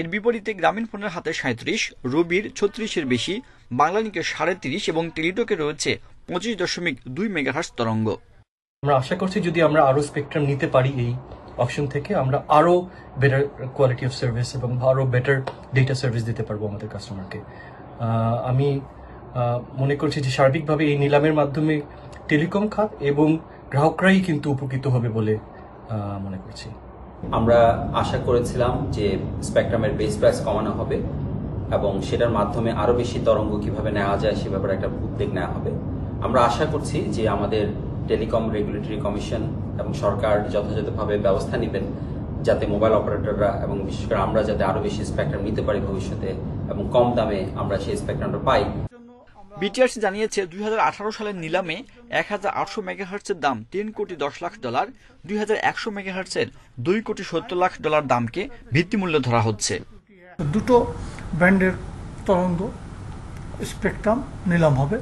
এর বিপরীতে গ্রামীণফোনের হাতে 37, রবির 36-এর বেশি, বাংলালিংকের 30.5 এবং টেলিটকে রয়েছে 25.2 মেগাহার্টজ তরঙ্গ। আমরা আশা করছি যদি আমরা আরো স্পেকট্রাম নিতে পারি এই অপশন থেকে, আমরা আরো বেটার কোয়ালিটি অফ সার্ভিস এবং আরো বেটার ডেটা সার্ভিস দিতে পারবো আমাদের কাস্টমারকে। আমি মনে করছি যে সার্বিকভাবে এই নিলামের মাধ্যমে টেলিকম খাত এবং গ্রাহকরাই কিন্তু উপকৃত হবে বলে মনে করছি। আমরা আশা করেছিলাম যে স্পেকট্রামের বেস প্রাইস কমানো হবে এবং সেটার মাধ্যমে আরো বেশি তরঙ্গ কিভাবে নেওয়া যায় সে ব্যাপারে একটা উদ্যোগ নেওয়া হবে। আমরা আশা করছি যে আমাদের টেলিকম রেগুলেটরি কমিশন এবং সরকার যথাযথভাবে ব্যবস্থা নেবেন যাতে মোবাইল অপারেটররা এবং বিশেষ করে আমরা যাতে আরো বেশি স্পেকট্রাম নিতে পারি ভবিষ্যতে এবং কম দামে আমরা সেই স্পেকট্রামটা পাই। বিটিআরসি জানিয়েছে 2018 সালের নিলামে 1800 মেগাহার্টজের দাম $3,10,00,000, 2100 মেগাহার্টজের $2,70,00,000 দামকে ভিত্তিমূল্য ধরা হচ্ছে। দুটো ব্যান্ডের তরঙ্গ স্পেকট্রাম নিলাম হবে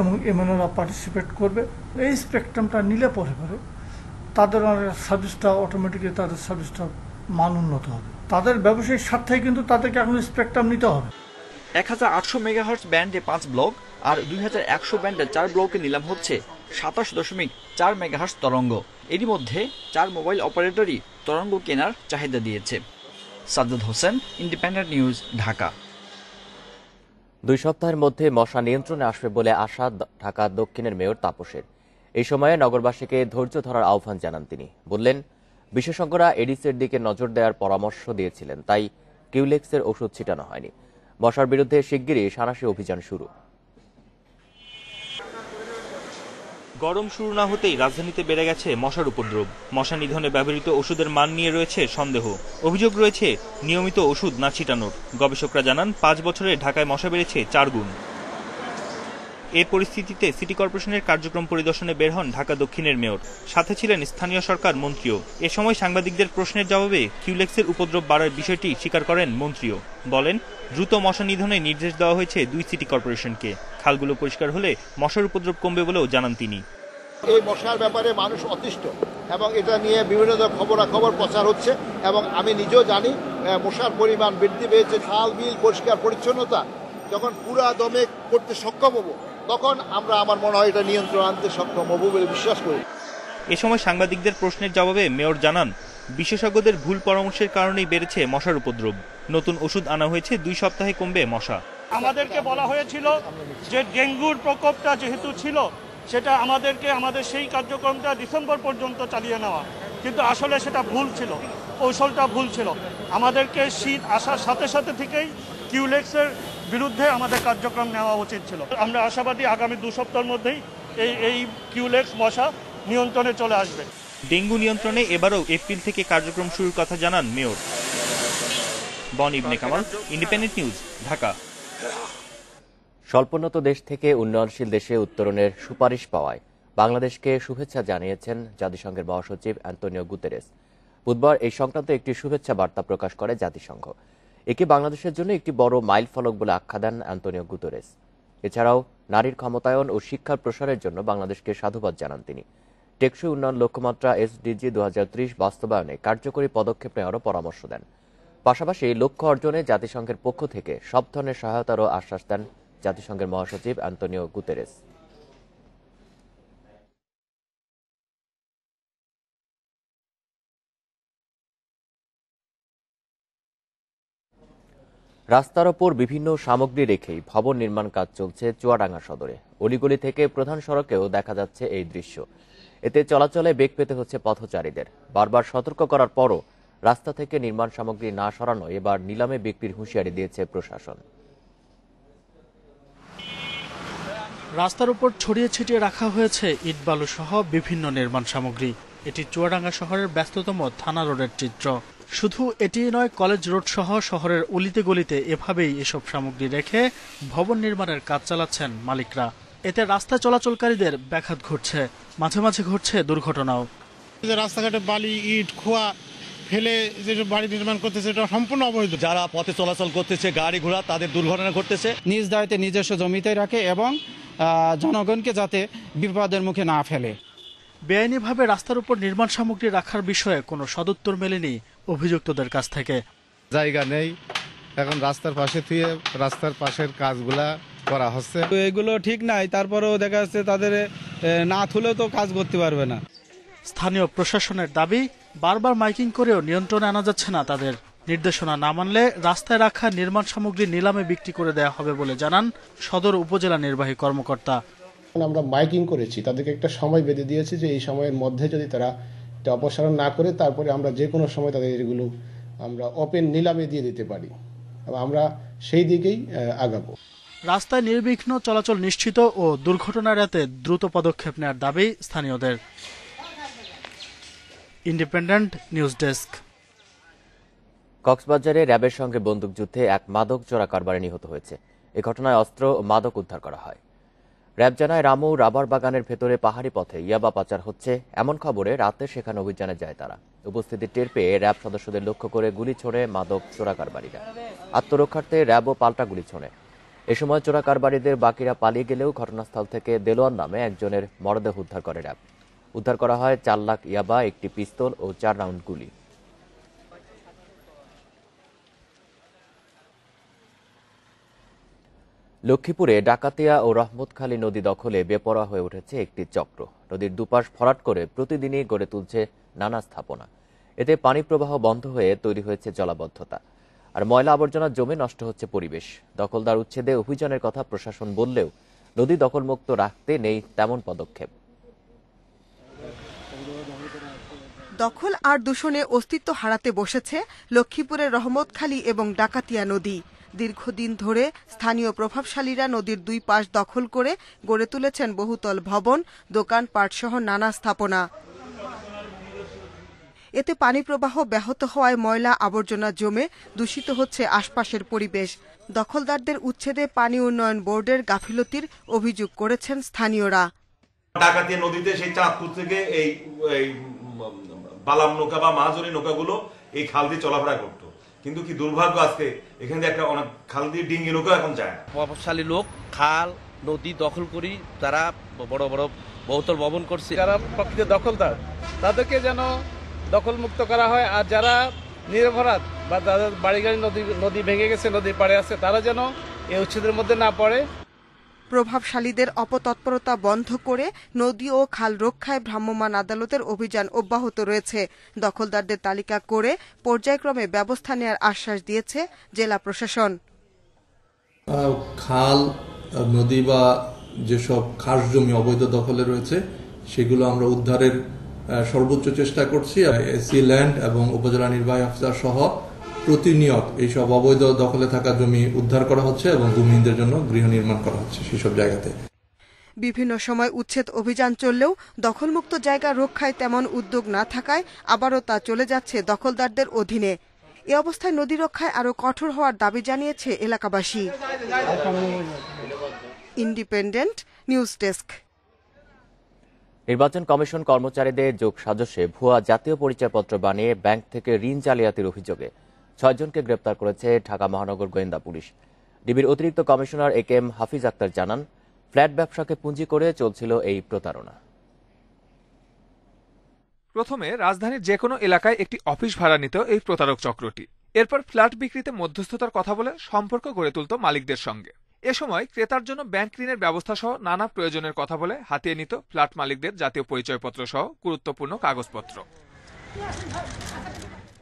এবং এমএনওরা পার্টিসিপেট করবে। এই স্পেকট্রামটা নিলে পরে তাদের সার্ভিসটা অটোমেটিক্যালি তাদের সার্ভিসটা মান উন্নত হবে। তাদের ব্যবসায়িক স্বার্থে কিন্তু তাদেরকে এখন স্পেকট্রাম নিতে হবে। 1800 মেগাহার্টজ ব্যান্ডে 5 ব্লক আর 2100 ব্যান্ডে 4 ব্লকে নিলাম হচ্ছে 27.4 মেগাহার্টজ তরঙ্গ। এরই মধ্যে 4 মোবাইল অপারেটরই তরঙ্গ কেনার চাহিদা দিয়েছে। Sajjad Hossain, independent news, Dhaka. 2 সপ্তাহের মধ্যে মশা নিয়ন্ত্রণে আসবে বলে আশা ঢাকা দক্ষিণের মেয়র তাপসের। এই সময়ে নগরবাসীকে ধৈর্য ধরার আহ্বান জানান তিনি। বললেন, বিশেষজ্ঞরা এডিসের দিকে নজর দেওয়ার পরামর্শ দিয়েছিলেন, তাই কিউলেক্সের ওষুধ ছিটানো হয়নি। মশার বিরুদ্ধে শিগগিরই সাঁড়াশি অভিযান শুরু। গরম শুরু না হতেই রাজধানীতে বেড়ে গেছে মশার উপদ্রব। মশা নিধনে ব্যবহৃত ওষুধের মান নিয়ে রয়েছে সন্দেহ। অভিযোগ রয়েছে নিয়মিত ওষুধ না ছিটানোর। গবেষকরা জানান 5 বছরে ঢাকায় মশা বেড়েছে 4 গুণ। এই পরিস্থিতিতে সিটি কর্পোরেশনের কার্যক্রম পরিদর্শনে বের হন ঢাকা দক্ষিণের মেয়র, সাথে ছিলেন স্থানীয় সরকার মন্ত্রীও। এ সময় সাংবাদিকদের প্রশ্নের জবাবে কিউলেক্সের উপদ্রব বাড়ার বিষয়টি স্বীকার করেন মন্ত্রীও। বলেন, দ্রুত মশা নিধনের নির্দেশ দেওয়া হয়েছে 2 সিটি কর্পোরেশনকে। খালগুলো পরিষ্কার হলে মশার উপদ্রব কমবে বলেও জানান তিনি। এই মশার ব্যাপারে মানুষ অতিষ্ঠ এবং এটা নিয়ে বিভিন্ন খবরাখবর প্রচার হচ্ছে এবং আমি নিজেও জানি মশার পরিমাণ বৃদ্ধি পেয়েছে। খাল বিল পরিষ্কার পরিচ্ছন্নতা যখন পুরা দমে করতে সক্ষম হব, তখন আমরা আমার মনে হয় এটা নিয়ন্ত্রণ আনতে সক্ষম হব বলে বিশ্বাস করি। এ সময় সাংবাদিকদের প্রশ্নের জবাবে মেয়র জানান, বিশেষজ্ঞদের ভুল পরামর্শের কারণেই বেড়েছে মশার উপদ্রব। নতুন ওষুধ আনা হয়েছে, 2 সপ্তাহে কমবে মশা। আমাদেরকে বলা হয়েছিল যে ডেঙ্গুর প্রকোপটা যেহেতু ছিল, সেটা আমাদের সেই কার্যক্রমটা ডিসেম্বর পর্যন্ত চালিয়ে নেওয়া, কিন্তু আসলে সেটা ভুল ছিল, কৌশলটা ভুল ছিল। আমাদেরকে শীত আসার সাথে সাথে থেকেই কিউলেক্সের বিরুদ্ধে আমাদের কার্যক্রম নেওয়া উচিত ছিল। আমরা আশাবাদী আগামী 2 সপ্তাহের মধ্যেই এই কিউলেক্স মশা নিয়ন্ত্রণে চলে আসবে। ডেঙ্গু নিয়ন্ত্রণে এবারও এপ্রিল থেকে কার্যক্রম শুরুর কথা জানান মেয়র। বন ইবনে কামাল, ইন্ডিপেন্ডেন্ট নিউজ, ঢাকা। স্বল্পোন্নত দেশ থেকে উন্নয়নশীল দেশে উত্তরণের সুপারিশ পাওয়ায় বাংলাদেশকে শুভেচ্ছা জানিয়েছেন জাতিসংঘের মহাসচিব অ্যান্তোনিও গুতেরেস। বুধবার এই সংক্রান্ত একটি শুভেচ্ছা বার্তা প্রকাশ করে জাতিসংঘ। একে বাংলাদেশের জন্য একটি বড় মাইলফলক বলে আখ্যা দেন অ্যান্তোনিও গুতেরেস। এছাড়াও নারীর ক্ষমতায়ন ও শিক্ষার প্রসারের জন্য বাংলাদেশকে সাধুবাদ জানান তিনি। টেকসই উন্নয়ন লক্ষ্যমাত্রা SDG 2030 বাস্তবায়নে কার্যকরী পদক্ষেপ নেওয়ারও পরামর্শ দেন। পাশাপাশি লক্ষ্য অর্জনে জাতিসংঘের পক্ষ থেকে সব ধরনের সহায়তারও আশ্বাস দেন জাতিসংঘের মহাসচিব অ্যান্তোনিও গুতেরেস। রাস্তার ওপর বিভিন্ন সামগ্রী রেখেই ভবন নির্মাণ কাজ চলছে চুয়াডাঙ্গা সদরে। অলিগলি থেকে প্রধান সড়কেও দেখা যাচ্ছে এই দৃশ্য। এতে চলাচলে বেগ পেতে হচ্ছে পথচারীদের। বারবার সতর্ক করার পরও রাস্তা থেকে নির্মাণ সামগ্রী না সরানো এবার নিলামে বিক্রির হুঁশিয়ারি দিয়েছে প্রশাসন। রাস্তার উপর ছড়িয়ে ছিটিয়ে রাখা হয়েছে ইট বালু সহ বিভিন্ন নির্মাণ সামগ্রী। এটি চুয়াডাঙ্গা শহরের ব্যস্ততম থানা রোডের চিত্র। শুধু এটি নয়, কলেজ রোড সহ শহরের অলিতে গলিতে এভাবেই এসব সামগ্রী রেখে ভবন নির্মাণের কাজ চালাচ্ছেন মালিকরা। এতে রাস্তা চলাচলকারীদের ব্যাঘাত ঘটছে, মাঝে মাঝে ঘটছে দুর্ঘটনাও। রাস্তাঘাটে বালি ইট খোয়া ফেলে যেসব বাড়ি নির্মাণ করতেছে এটা সম্পূর্ণ অবৈধ। যারা পথে চলাচল করতেছে গাড়ি ঘোড়া, তাদের দুর্ঘটনা ঘটতেছে। নিজ দায়িত্বে নিজস্ব জমিতে রাখে এবং জনগণকে যাতে বিপদের মুখে না ফেলে। বেআইনিভাবে রাস্তার উপর নির্মাণ সামগ্রী রাখার বিষয়ে কোনো সদুত্তর মেলেনি অভিযুক্তদের কাছ থেকে। জায়গা নেই, এখন রাস্তার পাশে থুয়ে রাস্তার পাশের কাজগুলা করা হচ্ছে। এগুলো ঠিক নাই, তারপরেও দেখা যাচ্ছে তাদের না তুলেও তো কাজ করতে পারবে না। স্থানীয় প্রশাসনের দাবি, বারবার মাইকিং করেও নিয়ন্ত্রণে আনা যাচ্ছে না তাদের। নির্দেশনা না মানলে রাস্তায় রাখা নির্মাণ সামগ্রী নিলামে বিক্রি করে দেওয়া হবে বলে জানান সদর উপজেলা নির্বাহী কর্মকর্তা। আমরা মাইকিং করেছি, তাদেরকে একটা সময় বেঁধে দিয়েছি যে এই সময়ের মধ্যে যদি তারা এটা অপসারণ না করে, তারপরে আমরা যে কোনো সময় তাদের এগুলো আমরা ওপেন নিলামে দিয়ে দিতে পারি। আমরা সেই দিকেই আগাবো। রাস্তায় নির্বিঘ্ন চলাচল নিশ্চিত ও দুর্ঘটনা এড়াতে দ্রুত পদক্ষেপ নেওয়ার দাবি স্থানীয়দের। Independent news desk. কক্সবাজারে র্যাবের সঙ্গে বন্দুকযুদ্ধে এক মাদক চোরা কারবারি নিহত হয়েছে। এ ঘটনায় অস্ত্র ও মাদক উদ্ধার করা হয়। র্যাব জানায়, রামু রাবার বাগানের ভেতরে পাহাড়ি পথে ইয়াবা পাচার হচ্ছে এমন খবরে রাতে সেখানে অভিযানে যায় তারা। উপস্থিতি টের পেয়ে র্যাব সদস্যদের লক্ষ্য করে গুলি ছোড়ে মাদক চোরা কারবারিরা। আত্মরক্ষার্থে র্যাবও পাল্টা গুলি ছোড়ে। এ সময় চোরা কারবারিদের বাকিরা পালিয়ে গেলেও ঘটনাস্থল থেকে দেলোয়ার নামে একজনের মরদেহ উদ্ধার করে র্যাব। উদ্ধার করা হয় 4 লাখ ইয়াবা, একটি পিস্তল ও 4 রাউন্ড গুলি। লক্ষ্মীপুরে ডাকাতিয়া ও রহমতখালী নদী দখলে বেপরোয়া হয়ে উঠেছে একটি চক্র। নদীর দুপাশ ভরাট করে প্রতিদিনই গড়ে তুলছে নানা স্থাপনা। এতে পানি প্রবাহ বন্ধ হয়ে তৈরি হয়েছে জলাবদ্ধতা। আর ময়লা আবর্জনা জমে নষ্ট হচ্ছে পরিবেশ। দখলদার উচ্ছেদে অভিযানের কথা প্রশাসন বললেও নদী দখলমুক্ত রাখতে নেই তেমন পদক্ষেপ। দখল আর দূষণে অস্তিত্ব হারাতে বসেছে লক্ষ্মীপুরের রহমতখালী এবং ডাকাতিয়া নদী। দীর্ঘদিন ধরে স্থানীয় প্রভাবশালীরা নদীর 2 পাশ দখল করে গড়ে তুলেছেন বহুতল ভবন, দোকানপাট সহ নানা স্থাপনা। এতে পানি প্রবাহ ব্যাহত হওয়ায় ময়লা আবর্জনা জমে দূষিত হচ্ছে আশপাশের পরিবেশ। দখলদারদের উচ্ছেদে পানি উন্নয়ন বোর্ডের গাফিলতির অভিযোগ করেছেন স্থানীয়রা। ডাকাতিয়া নদীতে সেই চাঁদপুর থেকে এই বালাম নৌকা বা মাহাজনী নৌকাগুলো এই খাল দিয়ে চলাফেরা করতো, কিন্তু কি দুর্ভাগ্য আজকে এখানে একটা অনেক খাল দিয়ে ডিঙ্গি নৌকা এখন যায় না। প্রভাবশালী লোক খাল নদী দখল করি তারা বড় বড় বহুতল ভবন করছে। যারা প্রকৃত দখলদার তাদেরকে যেন দখলমুক্ত করা হয়, আর যারা নিরপরাধ বা যাদের বাড়িগাড়ি নদী ভেঙে গেছে, নদীর পাড়ে আছে, তারা যেন এই উচ্ছেদের মধ্যে না পড়ে। প্রভাবশালীদের অপতৎপরতা বন্ধ করে নদী ও খাল রক্ষায় ভ্রাম্যমাণ আদালতের অভিযান অব্যাহত রয়েছে। দখলদারদের তালিকা করে পর্যায়ক্রমে ব্যবস্থা নেওয়ার আশ্বাস দিয়েছে জেলা প্রশাসন। খাল নদী বা যেসব খাস জমি অবৈধ দখলে রয়েছে সেগুলো আমরা উদ্ধারের সর্বোচ্চ চেষ্টা করছি। এসি ল্যান্ড এবং উপজেলা নির্বাহী অফিসার সহ প্রতিনিয়ত এইসব অবৈধ দখলে থাকা জমি উদ্ধার করা হচ্ছে এবং ভূমিহীনদের জন্য গৃহ নির্মাণ করা হচ্ছে সেসব জায়গাতে। বিভিন্ন সময় উচ্ছেদ অভিযান চললেও দখলমুক্ত জায়গা রক্ষায় তেমন উদ্যোগ না থাকায় আবারও তা চলে যাচ্ছে দখলদারদের অধীনে। এ অবস্থায় নদী রক্ষায় আরও কঠোর হওয়ার দাবি জানিয়েছে এলাকাবাসী। Independent news desk. নির্বাচন কমিশন কর্মচারীদের যোগ সাজসে ভুয়া জাতীয় পরিচয়পত্র বানিয়ে ব্যাংক থেকে ঋণ জালিয়াতির অভিযোগে 6 জনকে গ্রেপ্তার করেছে ঢাকা মহানগর গোয়েন্দা পুলিশ। ডিবির অতিরিক্ত কমিশনার একেএম হাফিজ আক্তার জানান, ফ্ল্যাট ব্যবসাকে পুঁজি করে চলছিল এই প্রতারণা। প্রথমে রাজধানীর যে কোনো এলাকায় একটি অফিস ভাড়া নিত এই প্রতারক চক্রটি। এরপর ফ্ল্যাট বিক্রিতে মধ্যস্থতার কথা বলে সম্পর্ক গড়ে তুলত মালিকদের সঙ্গে। এ সময় ক্রেতার জন্য ব্যাংক ঋণের ব্যবস্থা সহ নানা প্রয়োজনের কথা বলে হাতিয়ে নিত ফ্ল্যাট মালিকদের জাতীয় পরিচয়পত্র সহ গুরুত্বপূর্ণ কাগজপত্র।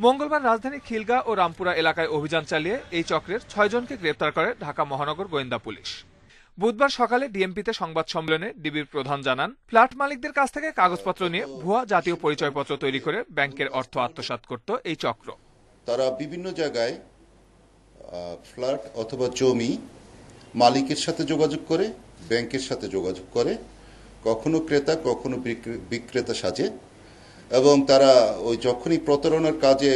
মঙ্গলবার রাজধানীর খিলগাঁও ও রামপুরা এলাকায় অভিযান চালিয়ে এই চক্রের 6 জনকে গ্রেপ্তার করে ঢাকা মহানগর গোয়েন্দা পুলিশ। বুধবার সকালে ডিএমপিতে সংবাদ সম্মেলনে ডিবির প্রধান জানান, ফ্ল্যাট মালিকদের কাছ থেকে কাগজপত্র নিয়ে ভুয়া জাতীয় পরিচয়পত্র তৈরি করে ব্যাংকের অর্থ আত্মসাৎ করত এই চক্র। তারা বিভিন্ন জায়গায় ফ্ল্যাট অথবা জমি মালিকের সাথে যোগাযোগ করে, ব্যাংকের সাথে যোগাযোগ করে, কখনো ক্রেতা কখনো বিক্রেতা সাজে, এবং তারা ওই যখনই প্রতারণার কাজে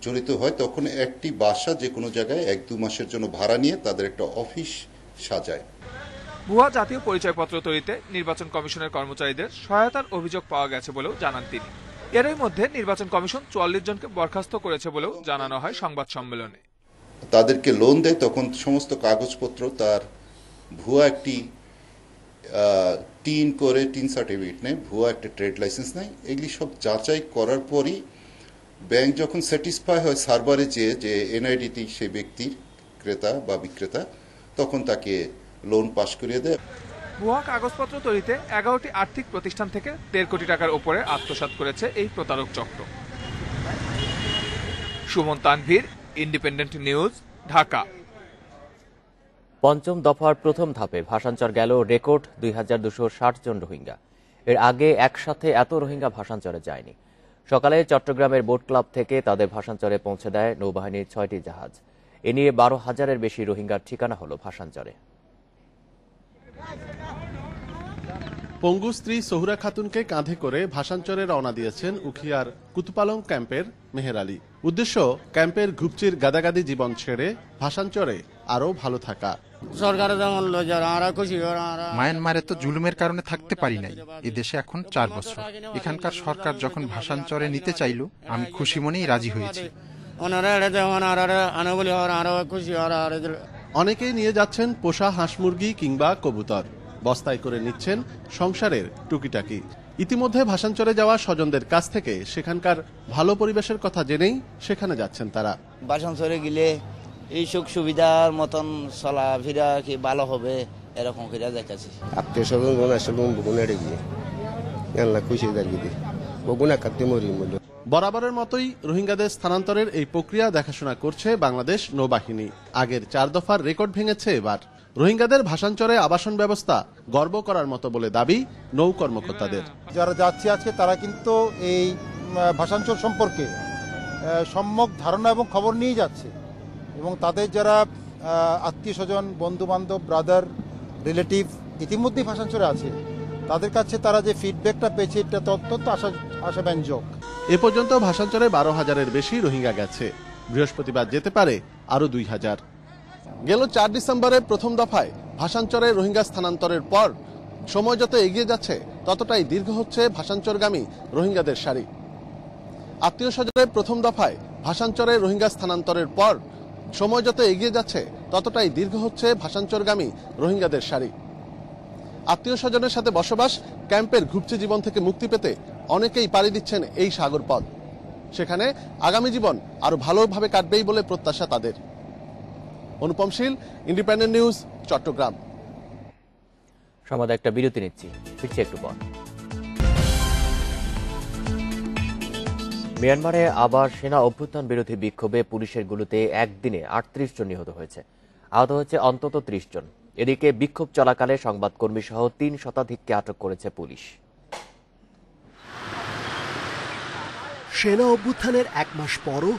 জড়িত হয় তখন একটি বাসা যে কোনো জায়গায় 1-2 মাসের জন্য ভাড়া নিয়ে তাদের একটা অফিস সাজায়। ভুয়া জাতীয় পরিচয়পত্র তৈরিতে নির্বাচন কমিশনের কর্মচারীদের সহায়তার অভিযোগ পাওয়া গেছে বলেও জানান তিনি। এরই মধ্যে নির্বাচন কমিশন 44 জনকে বরখাস্ত করেছে বলেও জানানো হয় সংবাদ সম্মেলনে। তাদেরকে লোন দেয় তখন সমস্ত কাগজপত্র তার ভুয়া একটি টিন করে, টিন সার্টিফিকেট নেয়, ভুয়া একটা ট্রেড লাইসেন্স নেয়। এগুলি সব যাচাই করার পরই ব্যাংক যখন স্যাটিসফাই হয় সার্ভারে যে এনআইডিটি সেই ব্যক্তির ক্রেতা বা বিক্রেতা, তখন তাকে লোন পাস করিয়ে দেয়। ভুয়া কাগজপত্র তৈরিতে 11টি আর্থিক প্রতিষ্ঠান থেকে 1.5 কোটি টাকার উপরে আত্মসাৎ করেছে এই প্রতারক চক্র। Suman Tanvir, independent news, Dhaka. পঞ্চম দফার প্রথম ধাপে ভাষান্তর গেল রেকর্ড 2260 জন রোহিঙ্গা। এর আগে একসাথে এত রোহিঙ্গা ভাষান্তরে যায়নি। সকালে চট্টগ্রামের বোট ক্লাব থেকে তাদের ভাষান্তরে পৌঁছে দেয় নৌবাহিনীর 6টি জাহাজ। এ নিয়ে 12,000-এর বেশি রোহিঙ্গার ঠিকানা হল ভাষান্তরে। পঙ্গু স্ত্রী সহুরা খাতুনকে কাঁধে করে ভাষান্তরে রওনা দিয়েছেন উখিয়ার কুতুপালং ক্যাম্পের মেহের আলী। উদ্দেশ্য ক্যাম্পের ঘুপচির গাদাগাদি জীবন ছেড়ে ভাষান্তরে আরো ভালো থাকা। মায়ানমারে তো জুলুমের কারণে থাকতে পারি নাই, এদেশে এখন 4 বছর। এখানকার সরকার যখন ভাষান্তরে নিতে চাইল আমি খুশি মনেই রাজি হয়েছি। অনেকেই নিয়ে যাচ্ছেন পোষা হাঁস মুরগি কিংবা কবুতর, বস্তায় করে নিচ্ছেন সংসারের টুকিটাকি। ইতিমধ্যে ভাষান্তরে যাওয়া স্বজনদের কাছ থেকে সেখানকার ভালো পরিবেশের কথা জেনেই সেখানে যাচ্ছেন তারা। ভাষান্তরে গেলে এই সুখ সুবিধার মতন চলাফেরা কি ভালো হবে এরকম করে যাইতেছি। আত্মীয় স্বজন আসলাম বগুনারে গিয়ে খুশি বগুনা কাটতে মরি। বরাবরের মতোই রোহিঙ্গাদের স্থানান্তরের এই প্রক্রিয়া দেখাশোনা করছে বাংলাদেশ নৌবাহিনী। আগের 4 দফার রেকর্ড ভেঙেছে এবার। রোহিঙ্গাদের ভাষান্তরে আবাসন ব্যবস্থা গর্ব করার মতো বলে দাবি নৌ কর্মকর্তাদের। যারা যাচ্ছে আজকে তারা কিন্তু এই ভাষান্তর সম্পর্কে সম্যক ধারণা এবং খবর নিয়ে যাচ্ছে, এবং তাদের যারা আত্মীয় স্বজন, বন্ধু বান্ধব, ব্রাদার, রিলেটিভ ইতিমধ্যেই ভাষান্তরে আছে, তাদের কাছে তারা যে ফিডব্যাকটা পেয়েছে এটা অত্যন্ত আশাব্যঞ্জক। এ পর্যন্ত ভাষাঞ্চলে 12,000-এর বেশি রোহিঙ্গা গেছে। বৃহস্পতিবার যেতে পারে আরো 2,000। গেল 4 ডিসেম্বরে প্রথম দফায় ভাষাঞ্চলে রোহিঙ্গা স্থানান্তরের পর সময় যত এগিয়ে যাচ্ছে ততটাই দীর্ঘ হচ্ছে ভাষাঞ্চরগামী রোহিঙ্গাদের সারি। আত্মীয় স্বজনের প্রথম দফায় ভাষাঞ্চরে রোহিঙ্গা স্থানান্তরের পর সময় যত এগিয়ে যাচ্ছে ততটাই দীর্ঘ হচ্ছে ভাষাঞ্চরগামী রোহিঙ্গাদের সারি। আত্মীয় স্বজনের সাথে বসবাস, ক্যাম্পের ঘুপচি জীবন থেকে মুক্তি পেতে অনেকেই পাড়ি দিচ্ছেন এই সাগর পথ। সেখানে আগামী জীবন আরো ভালোভাবে কাটবেই বলে প্রত্যাশা তাদের। অনুপম শীল, ইন্ডিপেন্ডেন্ট নিউজ, চট্টগ্রাম। সমাজ একটা বিরতি নিচ্ছি, ফিরছি একটু পর। মিয়ানমারে আবার সেনা অভ্যুত্থান বিরোধী বিক্ষোভে পুলিশের গুলিতে একদিনে 38 জন নিহত হয়েছে, আহত হয়েছে অন্তত 30 জন। এদিকে বিক্ষোভ চলাকালে সংবাদকর্মী সহ 3 শতাধিককে আটক করেছে পুলিশ। সেনা অভ্যুত্থানের 1 মাস পরও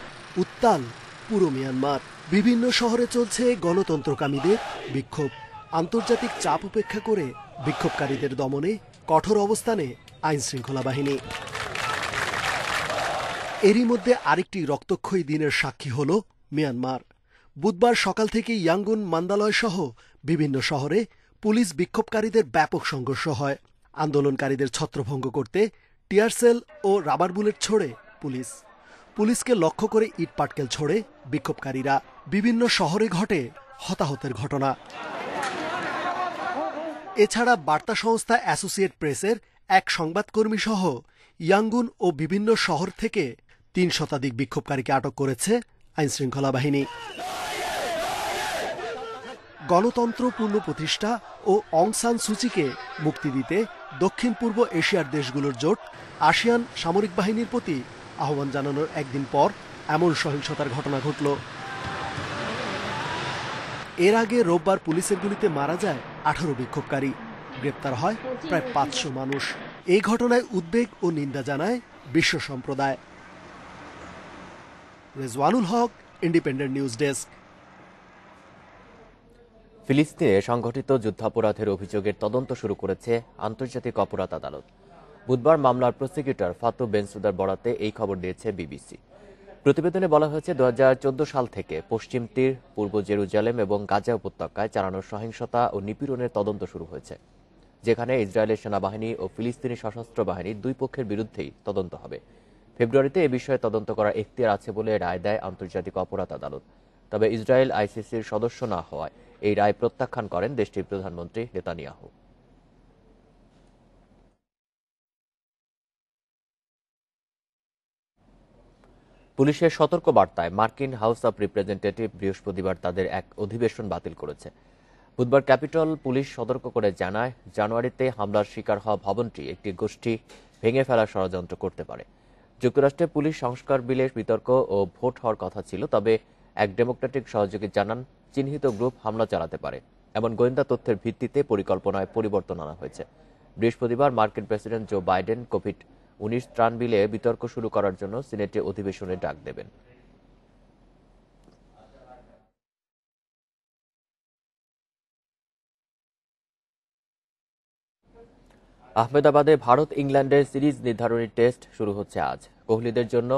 উত্তাল পুরো মিয়ানমার। বিভিন্ন শহরে চলছে গণতন্ত্রকামীদের বিক্ষোভ। আন্তর্জাতিক চাপ উপেক্ষা করে বিক্ষোভকারীদের দমনে কঠোর অবস্থানে আইন শৃঙ্খলা বাহিনী। এরই মধ্যে আরেকটি রক্তক্ষয়ী দিনের সাক্ষী হল মিয়ানমার। বুধবার সকাল থেকে ইয়াঙ্গুন, মান্দালয় সহ বিভিন্ন শহরে পুলিশ বিক্ষোভকারীদের ব্যাপক সংঘর্ষ হয়। আন্দোলনকারীদের ছত্রভঙ্গ করতে টিয়ারসেল ও রাবার বুলেট ছোড়ে পুলিশ। পুলিশকে লক্ষ্য করে ইট পাটকেল ছোড়ে বিক্ষোভকারীরা। বিভিন্ন শহরে ঘটে হতাহতের ঘটনা। এছাড়া বার্তা সংস্থা অ্যাসোসিয়েট প্রেসের এক সংবাদকর্মী সহ ইয়াঙ্গুন ও বিভিন্ন শহর থেকে 3 শতাধিক বিক্ষোভকারীকে আটক করেছে আইনশৃঙ্খলা বাহিনী। গণতন্ত্র পুনঃপ্রতিষ্ঠা ও অং সান সুচিকে মুক্তি দিতে দক্ষিণ পূর্ব এশিয়ার দেশগুলোর জোট আসিয়ান সামরিক বাহিনীর প্রতি আহ্বান জানানোর একদিন পর এমন সহিংসতার ঘটনা ঘটল। এর আগে রোববার পুলিশের গুলিতে মারা যায় 18 বিক্ষোভকারী, গ্রেপ্তার হয় প্রায় 500 মানুষ। এই ঘটনায় উদ্বেগ ও নিন্দা জানায় বিশ্ব সম্প্রদায়। রেজওয়ানুল হক, ইন্ডিপেন্ডেন্ট নিউজ ডেস্ক। ফিলিস্তিনে সংঘটিত যুদ্ধাপরাধের অভিযোগের তদন্ত শুরু করেছে আন্তর্জাতিক অপরাধ আদালত। বুধবার মামলার প্রসিকিউটর ফাতু বেনসুদার বরাতে এই খবর দিয়েছে বিবিসি। প্রতিবেদনে বলা হয়েছে 2014 সাল থেকে পশ্চিম তীর, পূর্ব জেরুজালেম এবং গাজা উপত্যকায় চালানো সহিংসতা ও নিপীড়নের তদন্ত শুরু হয়েছে, যেখানে ইসরায়েলের সেনাবাহিনী ও ফিলিস্তিনি সশস্ত্র বাহিনীর 2 পক্ষের বিরুদ্ধেই তদন্ত হবে। ফেব্রুয়ারিতে এ বিষয়ে তদন্ত করার এখতিয়ার আছে বলে রায় দেয় আন্তর্জাতিক অপরাধ আদালত। তবে ইসরায়েল আইসিসির সদস্য না হওয়ায় এই রায় প্রত্যাখ্যান করেন দেশটির প্রধানমন্ত্রী নেতানিয়াহু। পুলিশের সতর্ক বার্তায় মার্কিন হাউস অব রিপ্রেজেন্টেটিভ বৃহস্পতিবার তাদের এক অধিবেশন বাতিল করেছে। বুধবার ক্যাপিটল পুলিশ সতর্ক করে জানায়, জানুয়ারিতে হামলার শিকার হওয়া ভবনটি একটি গোষ্ঠী ভেঙে ফেলার ষড়যন্ত্র করতে পারে। যুক্তরাষ্ট্রে পুলিশ সংস্কার বিলের বিতর্ক ও ভোট হওয়ার কথা ছিল, তবে এক ডেমোক্রেটিক সহযোগী জানান চিহ্নিত গ্রুপ হামলা চালাতে পারে। এমন গোয়েন্দা তথ্যের ভিত্তিতে পরিকল্পনায় পরিবর্তন আনা হয়েছে। বৃহস্পতিবার মার্কিন প্রেসিডেন্ট জো বাইডেন কোভিড-19 ত্রাণ বিলে বিতর্ক শুরু করার জন্য সিনেটে অধিবেশনে ডাক দেবেন। আহমেদাবাদে ভারত ইংল্যান্ডের সিরিজ নির্ধারণী টেস্ট শুরু হচ্ছে আজ। কোহলিদের জন্য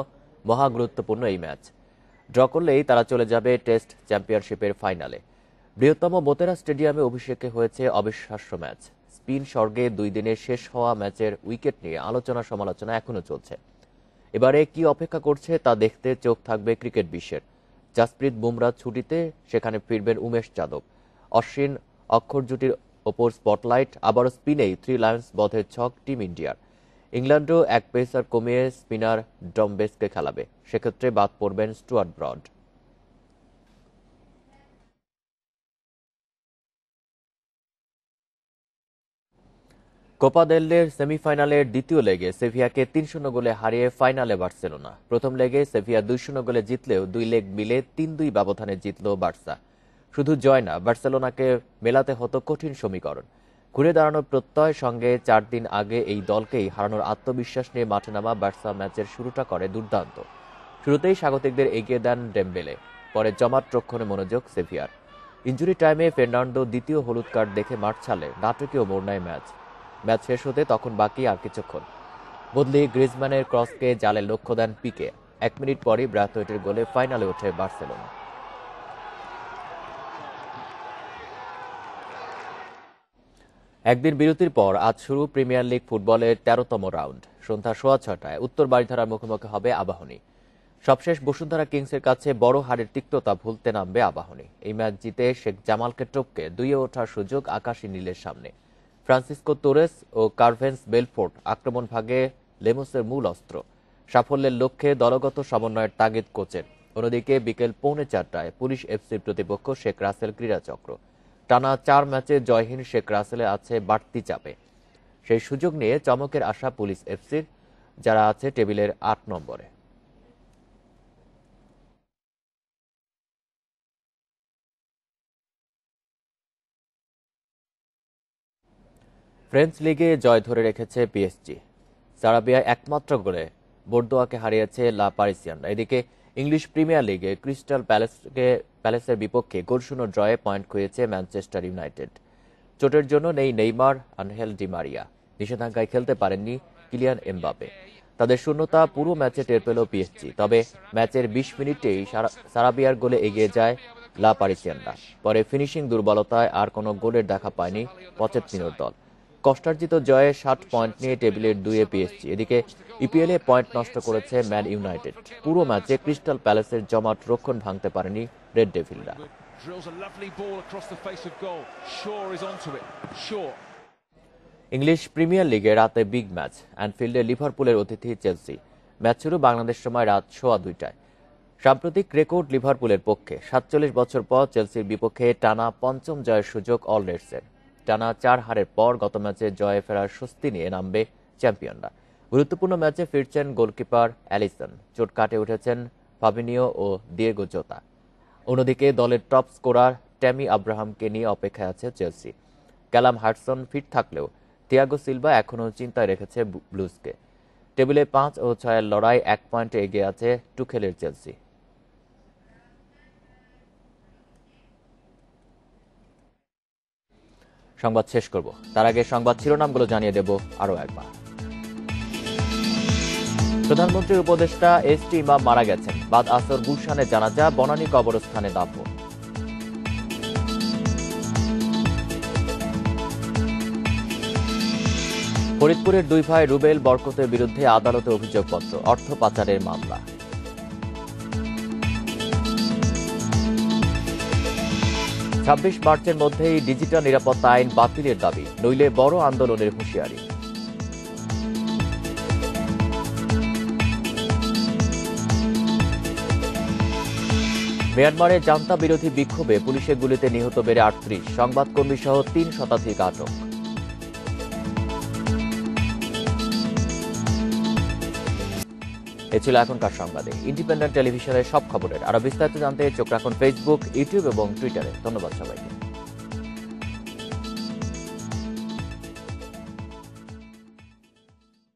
মহা গুরুত্বপূর্ণ এই ম্যাচ। ড্র করলেই তারা চলে যাবে টেস্ট চ্যাম্পিয়নশিপের ফাইনালে। বৃহত্তম মোতেরা স্টেডিয়ামে অভিষেকে হয়েছে অবিশ্বাস্য ম্যাচ। স্পিন স্বর্গে 2 দিনে শেষ হওয়া ম্যাচের উইকেট নিয়ে আলোচনা সমালোচনা এখনো চলছে। এবারে কি অপেক্ষা করছে তা দেখতে চোখ থাকবে ক্রিকেট বিশ্বের। জাসপ্রীত বুমরা ছুটিতে, সেখানে ফিরবেন উমেশ যাদব। অশ্বিন অক্ষর জুটির ওপর স্পটলাইট, আবারও স্পিনেই 3 লায়ন্স বধের ছক টিম ইন্ডিয়ার। ইংল্যান্ডও এক পেসার কমিয়ে স্পিনার ডমবেসকে খেলাবে, সেক্ষেত্রে বাদ পড়বেন স্টুয়ার্ট ব্রড। কোপা দেল রের সেমিফাইনালের দ্বিতীয় লেগে সেভিয়াকে 3-0 গোলে হারিয়ে ফাইনালে বার্সেলোনা। প্রথম লেগে সেভিয়া 2-0 গোলে জিতলেও 2 লেগ মিলে 3-2 ব্যবধানে জিতল বার্সা। শুধু জয় না, বার্সেলোনাকে মেলাতে হতো কঠিন সমীকরণ। ঘুরে দাঁড়ানোর প্রত্যয় সঙ্গে 4 দিন আগে এই দলকেই হারানোর আত্মবিশ্বাস নিয়ে মাঠে নামা বার্সা ম্যাচের শুরুটা করে দুর্দান্ত। শুরুতেই স্বাগতিকদের এগিয়ে দেন ডেম্বেলে, পরে জমাট রক্ষণে মনোযোগ সেভিয়ার। ইনজুরি টাইমে ফের্নান্ডো দ্বিতীয় হলুদ কার্ড দেখে মাঠ ছাড়লে নাটকীয় মোড় নেয় ম্যাচ শেষ হতে তখন বাকি আর কিছুক্ষণ। বদলি গ্রিজম্যানের ক্রসকে জালে লক্ষ্য দেন পিকে। 1 মিনিট পরই ব্রাথওয়েটের গোলে ফাইনালে ওঠে বার্সেলোনা। একদিন বিরতির পর আজ শুরু প্রিমিয়ার লিগ ফুটবলের 13তম রাউন্ড। সন্ধ্যা 6:15টায় উত্তর বারিধারার মুখোমুখি হবে আবাহনী। সবশেষ বসুন্ধরা কিংসের কাছে বড় হারের তিক্ততা ভুলতে নামবে আবাহনী। এই ম্যাচ জিতে শেখ জামালকে টপকে 2-এ ওঠার সুযোগ আকাশী নীলের সামনে। ফ্রান্সিসকো তোরেস ও কার্ভেন্স বেলফোর্ট আক্রমণ ভাগে লেমোসের মূল অস্ত্র। সাফল্যের লক্ষ্যে দলগত সমন্বয়ের তাগিদ কোচের। অন্যদিকে বিকেল 3:45টায় পুলিশ এফসির প্রতিপক্ষ শেখ রাসেল ক্রীড়াচক্র। টানা 4 ম্যাচে জয়হীন শেখ রাসেলে আছে বাড়তি চাপে। সেই সুযোগ নিয়ে চমকের আশা পুলিশ এফসির, যারা আছে টেবিলের 8 নম্বরে। ফ্রেঞ্চ লিগে জয় ধরে রেখেছে পিএসজি। সারাবিয়ায় একমাত্র গোলে বোর্দোয়াকে হারিয়েছে লা পারিসিয়ানরা। এদিকে ইংলিশ প্রিমিয়ার লিগে ক্রিস্টাল প্যালেসের বিপক্ষে গোলশূন্য ড্রয়ে পয়েন্ট খুঁয়েছে ম্যানচেস্টার ইউনাইটেড। চোটের জন্য নেই নেইমার, আনহেল ডি মারিয়া। নিষেধাজ্ঞায় খেলতে পারেননি কিলিয়ান এমবাপে। তাদের শূন্যতা পুরো ম্যাচে টের পেল পিএসজি। তবে ম্যাচের 20 মিনিটেই সারাবিয়ার গোলে এগিয়ে যায় লা পারিসিয়ানরা। পরে ফিনিশিং দুর্বলতায় আর কোনো গোলের দেখা পায়নি পচেত্তিনোর দল। কষ্টার্জিত জয়ে 60 পয়েন্ট নিয়ে টেবিলের 2-এ পিএসজি। এদিকে ইপিএলে পয়েন্ট নষ্ট করেছে ম্যান ইউনাইটেড। পুরো ম্যাচে ক্রিস্টাল প্যালেসের জমাট রক্ষণ ভাঙতে পারেনি রেড ডেভিলরা। ইংলিশ প্রিমিয়ার লিগে রাতে বিগ ম্যাচ। অ্যানফিল্ডে লিভারপুলের অতিথি চেলসি। ম্যাচ শুরু বাংলাদেশ সময় রাত 2:15টায়। সাম্প্রতিক রেকর্ড লিভারপুলের পক্ষে। 47 বছর পর চেলসির বিপক্ষে টানা 5ম জয়ের সুযোগ অল রেডসের। টানা 4 হারের পর গত ম্যাচে জয়ে ফেরার স্বস্তি নিয়ে নামবে চ্যাম্পিয়নরা। গুরুত্বপূর্ণ ম্যাচে ফিরছেন গোলকিপার অ্যালিসন। চোট কাটে উঠেছেন ফাবিনিও ও দিয়েগো জোতা। অন্যদিকে দলের টপ স্কোরার ট্যামি আব্রাহামকে নিয়ে অপেক্ষায় আছে চেলসি। ক্যালাম হাডসন ফিট থাকলেও থিয়াগো সিলভা এখনও চিন্তায় রেখেছে ব্লুজকে। টেবিলে 5 ও 6-এর লড়াই 1 পয়েন্টে এগিয়ে আছে টুখেলের চেলসি। সংবাদ শেষ করব, তার আগে সংবাদ শিরোনামগুলো জানিয়ে দেব আরো একবার। প্রধানমন্ত্রীর উপদেষ্টা এসটি ইমাম মারা গেছেন। বাদ আসর গুলশানে জানাজা, বনানী কবরস্থানে দাফন। ফরিদপুরের 2 ভাই রুবেল বরকতের বিরুদ্ধে আদালতে অভিযোগপত্র, অর্থ পাচারের মামলা। ছাব্বিশ মার্চের মধ্যেই ডিজিটাল নিরাপত্তা আইন বাতিলের দাবি, নইলে বড় আন্দোলনের হুঁশিয়ারি। মিয়ানমারে জান্তা বিরোধী বিক্ষোভে পুলিশের গুলিতে নিহত বেড়ে 38, সংবাদকর্মী সহ 3 শতাধিক আটক। এ ছিল এখনকার সংবাদে। ইন্ডিপেন্ডেন্ট টেলিভিশনের সব খবরের আরো বিস্তারিত জানতে চোখ রাখুন ফেসবুক, ইউটিউব এবং টুইটারে। ধন্যবাদ সবাইকে।